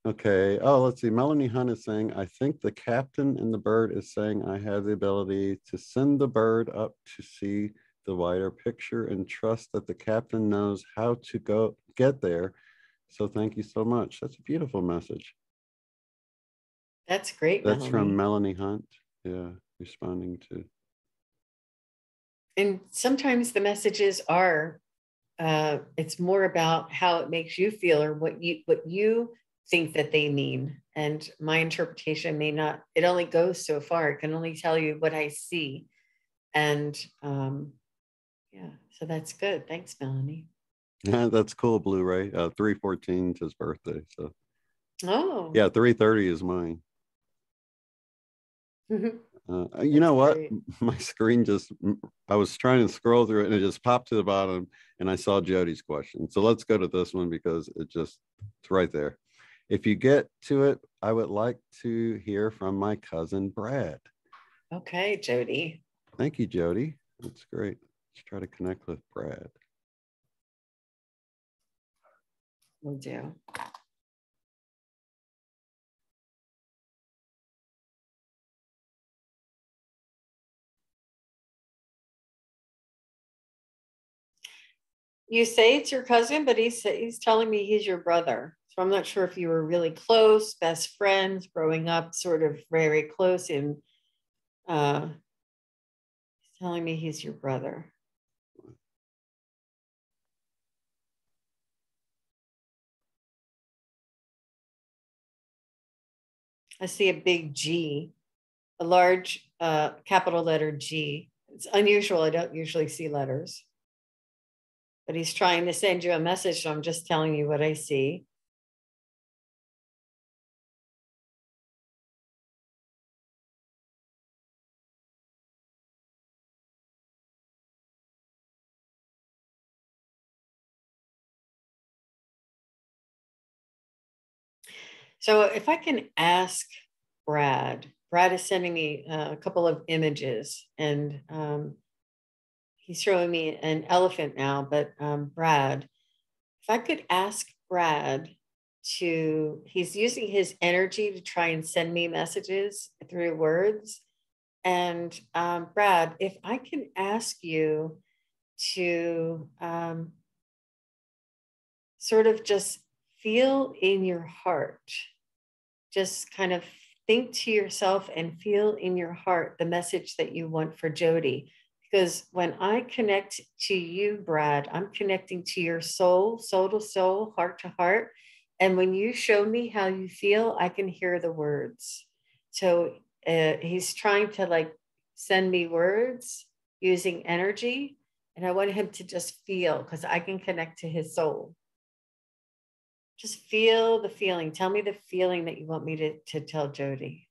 Okay. Oh, let's see. Melanie Hunt is saying, I think the captain in the bird is saying I have the ability to send the bird up to see the wider picture and trust that the captain knows how to get there. So thank you so much. That's a beautiful message. That's great. That's Melanie. from Melanie Hunt. Yeah. Responding to. And sometimes the messages are, it's more about how it makes you feel or what you think that they mean. And my interpretation may not, it only goes so far. It can only tell you what I see. And yeah, so that's good. Thanks, Melanie. Yeah, that's cool, Blu-ray. 3/14 is his birthday. So yeah, 3/30 is mine. You know what? Great. My screen I was trying to scroll through it and it just popped to the bottom and I saw Jody's question. So let's go to this one because it's right there. If you get to it, I would like to hear from my cousin, Brad. Okay, Jody. Thank you, Jody. That's great. Let's try to connect with Brad. Will do. You say it's your cousin, but he's telling me he's your brother. So I'm not sure if you were really close, best friends, growing up, sort of very close. And he's telling me he's your brother. I see a big G, a large capital letter G. It's unusual. I don't usually see letters. but he's trying to send you a message. So I'm just telling you what I see. So if I can ask Brad is sending me a couple of images, and he's showing me an elephant now, but Brad, if I could ask Brad he's using his energy to try and send me messages through words. And Brad, if I can ask you to sort of just feel in your heart, just kind of think to yourself and feel in your heart the message that you want for Jody. Because when I connect to you, Brad, I'm connecting to your soul, soul to soul, heart to heart. And when you show me how you feel, I can hear the words. So he's trying to like send me words using energy. And I want him to just feel, because I can connect to his soul. Just feel the feeling. Tell me the feeling that you want me to tell Jody.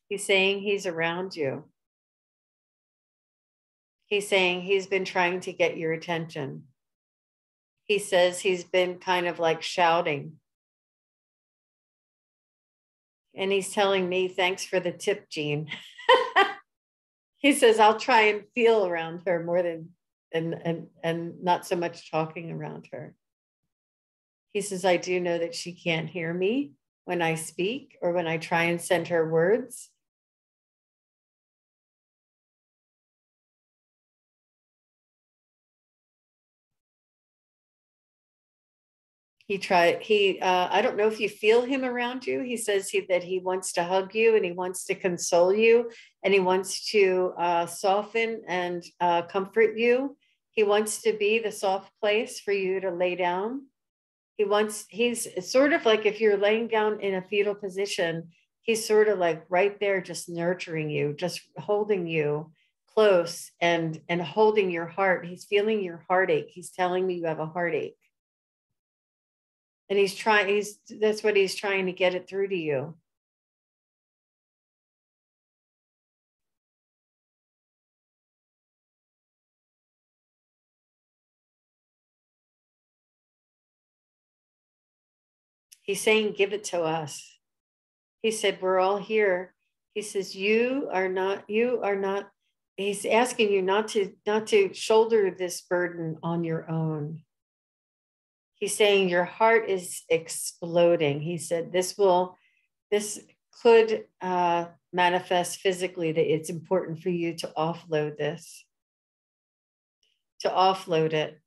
He's saying he's around you. He's saying he's been trying to get your attention. He says he's been kind of like shouting. And he's telling me, thanks for the tip, Jean. He says, I'll try and feel around her more than, and not so much talking around her. He says, I do know that she can't hear me when I speak or when I try and send her words. I don't know if you feel him around you. He says that he wants to hug you and he wants to console you and he wants to soften and comfort you. He wants to be the soft place for you to lay down. He's sort of like if you're laying down in a fetal position, he's sort of like right there, just nurturing you, just holding you close and holding your heart. He's feeling your heartache. He's telling me you have a heartache. And that's what he's trying to get it through to you. He's saying, give it to us. He said, we're all here. He says, you are not, he's asking you not to shoulder this burden on your own. He's saying your heart is exploding. He said, this could manifest physically, that it's important for you to offload this, to offload it,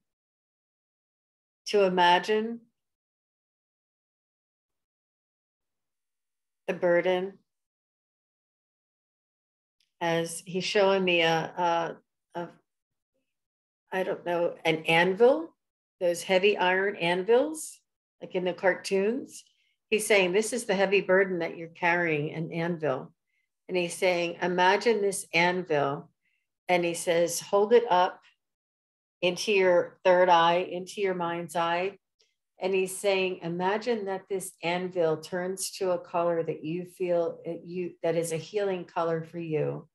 to imagine the burden. As he's showing me I don't know, an anvil, those heavy iron anvils, like in the cartoons. He's saying, this is the heavy burden that you're carrying, an anvil. And he's saying, imagine this anvil. And he says, hold it up into your third eye, into your mind's eye. And he's saying, imagine that this anvil turns to a color that you feel that is a healing color for you.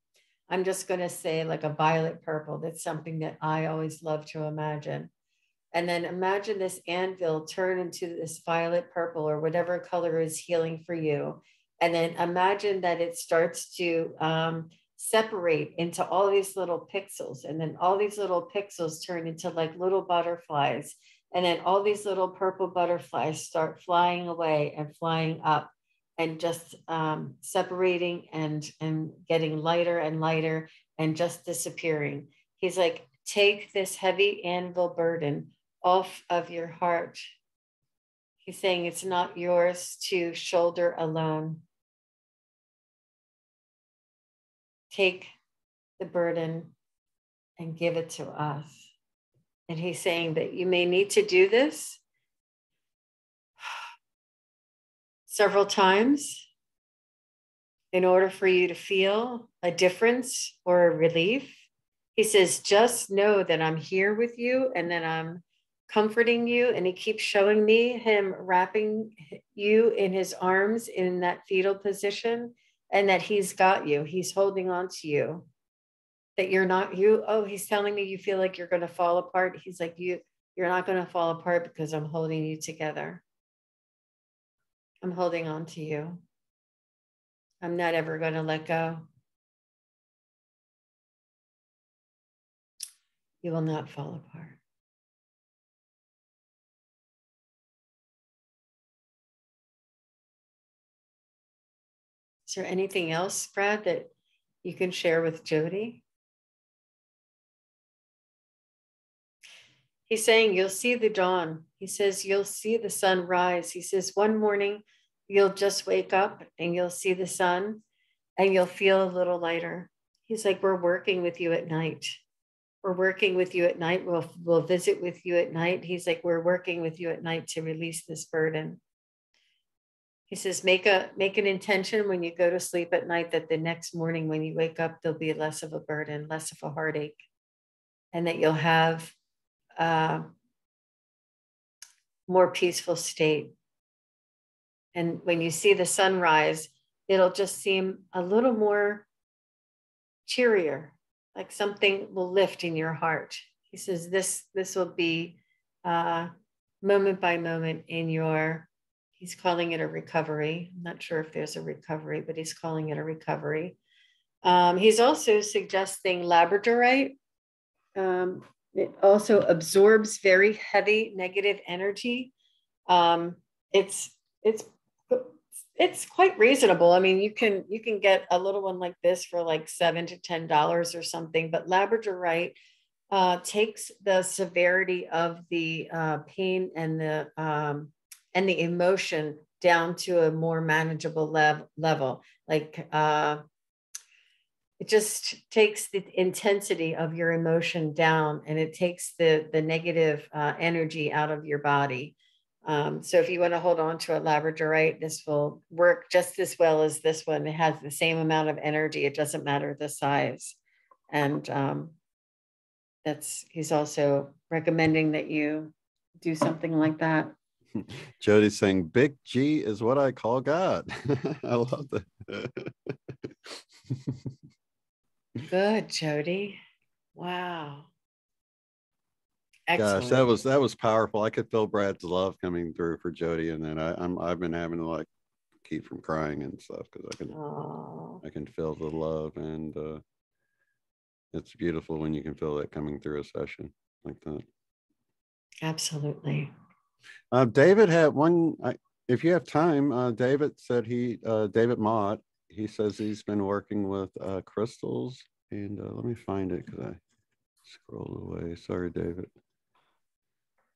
I'm just going to say like a violet purple. That's something that I always love to imagine. And then imagine this anvil turn into this violet purple or whatever color is healing for you. And then imagine that it starts to separate into all these little pixels. And then all these little pixels turn into like little butterflies. And then all these little purple butterflies start flying away and flying up and just separating and getting lighter and lighter and just disappearing. He's like, take this heavy anvil burden off of your heart. He's saying it's not yours to shoulder alone. Take the burden and give it to us. And he's saying that you may need to do this several times in order for you to feel a difference or a relief. He says, just know that I'm here with you and that I'm comforting you. And he keeps showing me him wrapping you in his arms in that fetal position, and that he's got you. He's holding on to you, that you're not you. Oh, he's telling me you feel like you're going to fall apart. He's like, you're not going to fall apart because I'm holding you together. I'm holding on to you. I'm not ever going to let go. You will not fall apart. Is there anything else, Brad, that you can share with Jody? He's saying you'll see the dawn. He says you'll see the sun rise. He says one morning you'll just wake up and you'll see the sun and you'll feel a little lighter. He's like, we're working with you at night. We're working with you at night. We'll visit with you at night. He's like, we're working with you at night to release this burden. He says, make an intention when you go to sleep at night that the next morning when you wake up, there'll be less of a burden, less of a heartache, and that you'll have a more peaceful state. And when you see the sunrise, it'll just seem a little more cheerier, like something will lift in your heart. He says, this will be moment by moment in your, he's calling it a recovery. I'm not sure if there's a recovery, but he's calling it a recovery. He's also suggesting labradorite. It also absorbs very heavy negative energy. It's quite reasonable. I mean, you can get a little one like this for like $7 to $10 or something, but labradorite takes the severity of the pain and the emotion down to a more manageable level. Like it just takes the intensity of your emotion down, and it takes the negative energy out of your body. So if you want to hold on to a labradorite, this will work just as well as this one. It has the same amount of energy. It doesn't matter the size. And he's also recommending that you do something like that. Jody's saying, Big G is what I call God. I love that. Good, Jody. Wow. Excellent. Gosh, that was powerful. I could feel Brad's love coming through for Jody, and then I've been having to like keep from crying and stuff because I can feel the love, and it's beautiful when you can feel that coming through a session like that. Absolutely. David had one. If you have time, David said David Mott. He says he's been working with crystals, and let me find it because I scrolled away. Sorry, David.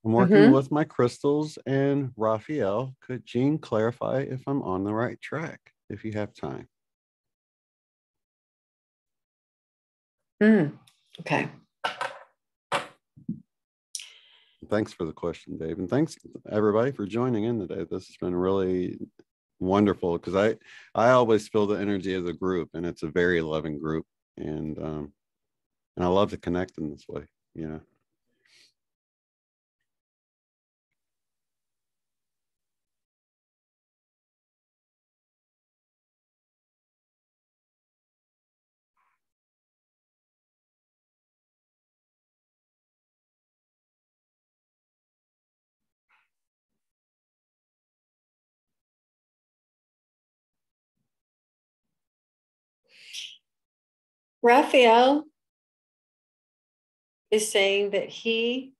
I'm working with my crystals and Raphael. Could Jean clarify if I'm on the right track? If you have time. Okay. Thanks for the question, Dave. And thanks everybody for joining in today. This has been really wonderful because I always feel the energy of the group, and it's a very loving group. And I love to connect in this way, you know. Raphael is saying that he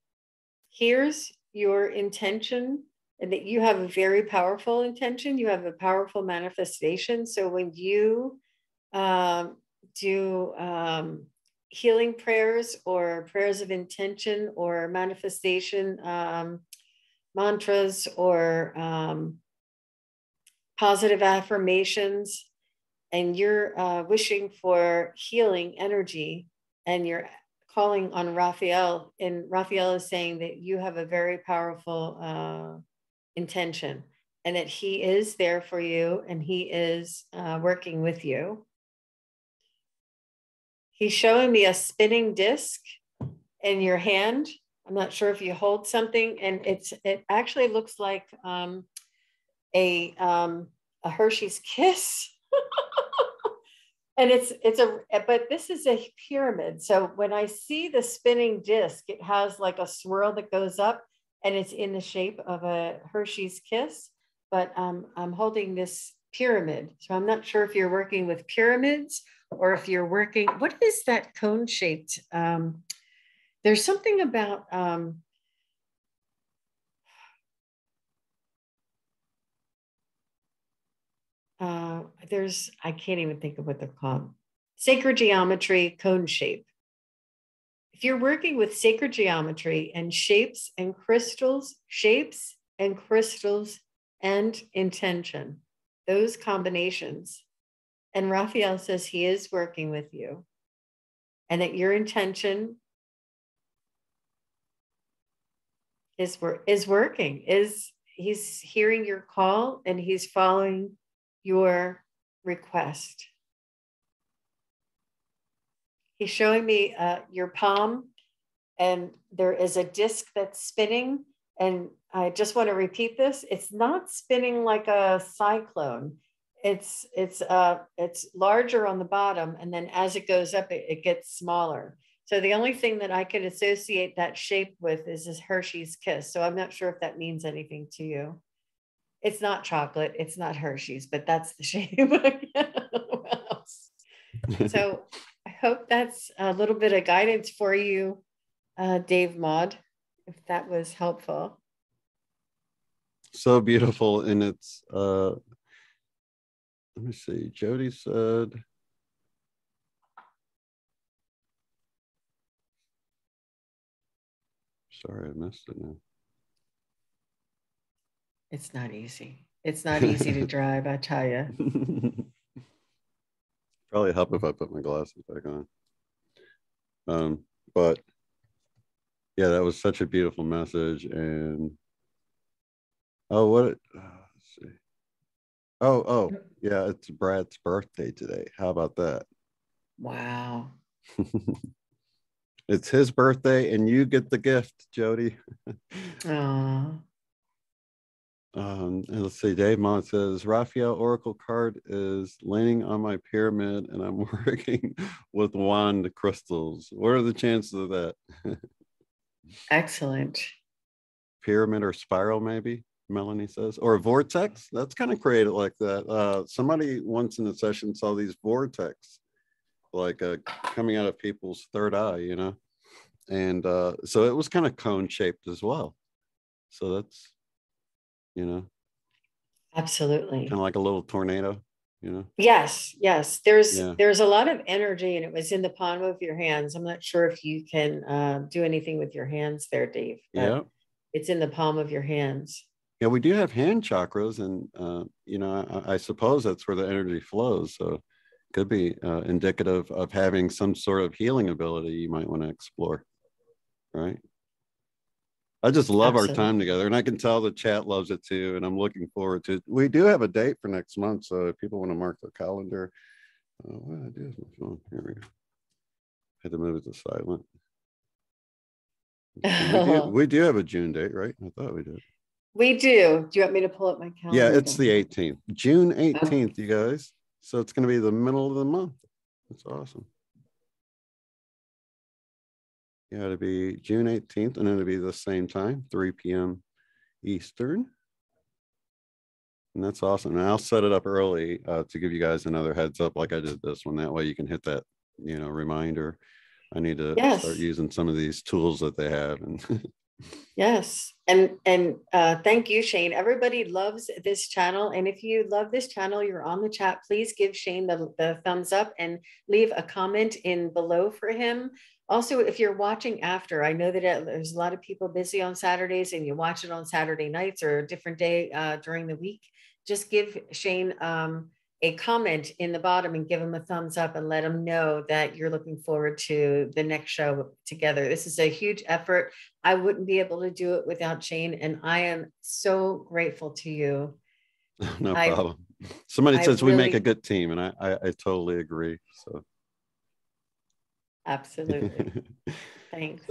hears your intention and that you have a very powerful intention. You have a powerful manifestation. So when you do healing prayers or prayers of intention or manifestation mantras or positive affirmations, and you're wishing for healing energy, and you're calling on Raphael, and Raphael is saying that you have a very powerful intention, and that he is there for you, and he is working with you. He's showing me a spinning disc in your hand. I'm not sure if you hold something, and it actually looks like a Hershey's Kiss. And but this is a pyramid. So when I see the spinning disc, it has like a swirl that goes up, and it's in the shape of a Hershey's Kiss. But I'm holding this pyramid. So I'm not sure if you're working with pyramids or if you're working, what is that cone shaped? There's something about, I can't even think of what they're called. Sacred geometry, cone shape. If you're working with sacred geometry and shapes and crystals and intention, those combinations. And Raphael says he is working with you, and that your intention is working, he's hearing your call and he's following your request. He's showing me your palm, and there is a disc that's spinning. And I just want to repeat this. It's not spinning like a cyclone. It's larger on the bottom, and then as it goes up, it gets smaller. So the only thing that I could associate that shape with is this Hershey's Kiss. So I'm not sure if that means anything to you. It's not chocolate, it's not Hershey's, but that's the shape. So I hope that's a little bit of guidance for you, Dave Maud, if that was helpful. So beautiful. And it's, let me see, Jody said, sorry, I missed it now. It's not easy. It's not easy to drive, I tell you. Probably help if I put my glasses back on. But yeah, that was such a beautiful message. And let's see. Oh, yeah, it's Brad's birthday today. How about that? Wow. It's his birthday, and you get the gift, Jody. Oh. And let's see, Dave Mont says, Raphael Oracle card is landing on my pyramid, and I'm working with wand crystals. What are the chances of that? Excellent. Pyramid or spiral, maybe, Melanie says. Or a vortex? That's kind of creative like that. Somebody once in the session saw these vortex, like coming out of people's third eye, you know? And so it was kind of cone-shaped as well. So that's, you know, absolutely, kind of like a little tornado, you know. Yes there's a lot of energy, and it was in the palm of your hands. I'm not sure if you can do anything with your hands there, Dave, but it's in the palm of your hands. Yeah, we do have hand chakras, and you know, I suppose that's where the energy flows, so it could be indicative of having some sort of healing ability you might want to explore, right? I just love our time together, and I can tell the chat loves it too, and I'm looking forward to it. We do have a date for next month, so if people want to mark their calendar, what did I do with my phone? Here we go. I had to move it to silent. We do have a June date, right? I thought we did. We do. Do you want me to pull up my calendar? Yeah, it's the 18th, June 18th, you guys. So it's going to be the middle of the month. That's awesome. Yeah, it'll be June 18th, and it'll be the same time, 3 p.m. Eastern. And that's awesome. And I'll set it up early to give you guys another heads up like I did this one. That way you can hit that, you know, reminder. I need to start using some of these tools that they have. And yes. And thank you, Shane. Everybody loves this channel. And if you love this channel, you're on the chat, please give Shane the thumbs up and leave a comment in below for him. Also, if you're watching after, I know that there's a lot of people busy on Saturdays, and you watch it on Saturday nights or a different day during the week. Just give Shane a comment in the bottom and give him a thumbs up, and let him know that you're looking forward to the next show together. This is a huge effort. I wouldn't be able to do it without Shane, and I am so grateful to you. No problem. Somebody says we make a good team, and I totally agree. So Absolutely. Thanks.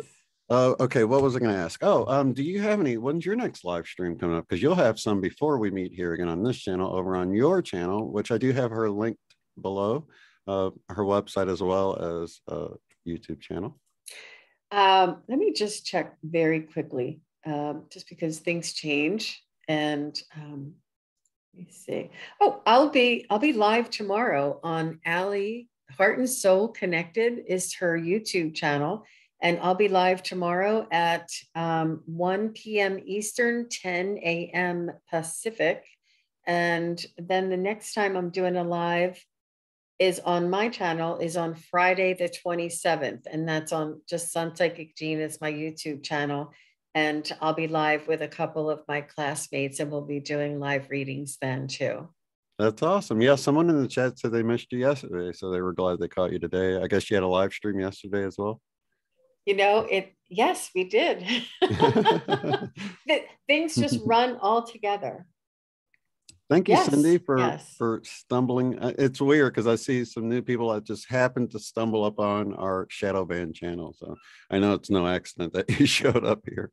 Okay, what was I going to ask? Oh, do you have when's your next live stream coming up? Because you'll have some before we meet here again on this channel, over on your channel, which I do have her linked below, her website as well as YouTube channel. Let me just check very quickly, just because things change. And let me see. Oh, I'll be live tomorrow on Allie Heart and Soul Connected is her YouTube channel. And I'll be live tomorrow at 1 p.m. Eastern, 10 a.m. Pacific. And then the next time I'm doing a live is on my channel is on Friday, the 27th. And that's on just SunPsychic Jean is my YouTube channel. And I'll be live with a couple of my classmates, and we'll be doing live readings then too. That's awesome. Yeah, someone in the chat said they missed you yesterday, so they were glad they caught you today. I guess you had a live stream yesterday as well. You know, yes, we did. Things just run all together. Thank you, Cindy, for stumbling. It's weird because I see some new people that just happened to stumble up on our shadow band channel. So I know it's no accident that you showed up here.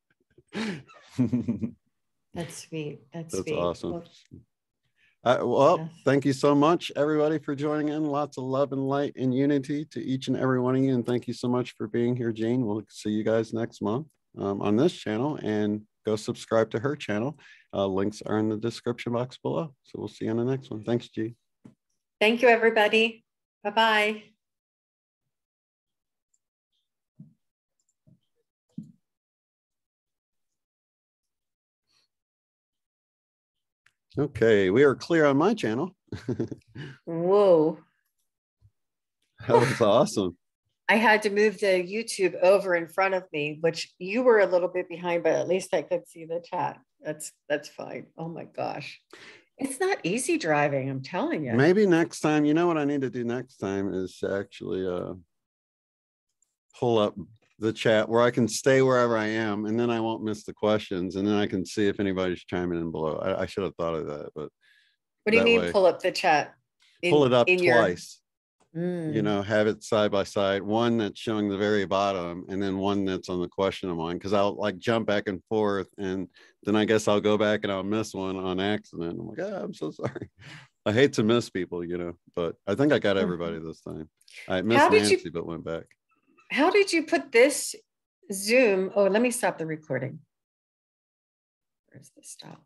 That's sweet. That's sweet. Awesome. Well, thank you so much, everybody, for joining in. Lots of love and light and unity to each and every one of you. And thank you so much for being here, Jean. We'll see you guys next month on this channel, and go subscribe to her channel. Links are in the description box below. So we'll see you on the next one. Thanks, Jean. Thank you, everybody. Bye-bye. Okay, we are clear on my channel. Whoa. That was awesome. I had to move the YouTube over in front of me, which you were a little bit behind, but at least I could see the chat. That's fine. Oh my gosh. It's not easy driving, I'm telling you. Maybe next time, you know what I need to do next time is actually pull up the chat where I can stay wherever I am, and then I won't miss the questions, and then I can see if anybody's chiming in below. I should have thought of that, but what do you mean pull up the chat? Pull it up twice. You know, have it side by side, one that's showing the very bottom and then one that's on the question of mine, because I'll like jump back and forth, and then I guess I'll go back and I'll miss one on accident. I'm like, I'm so sorry. I hate to miss people, you know, but I think I got everybody this time. I missed Nancy, but went back. How did you put this Zoom? Oh, let me stop the recording. Where's the stop?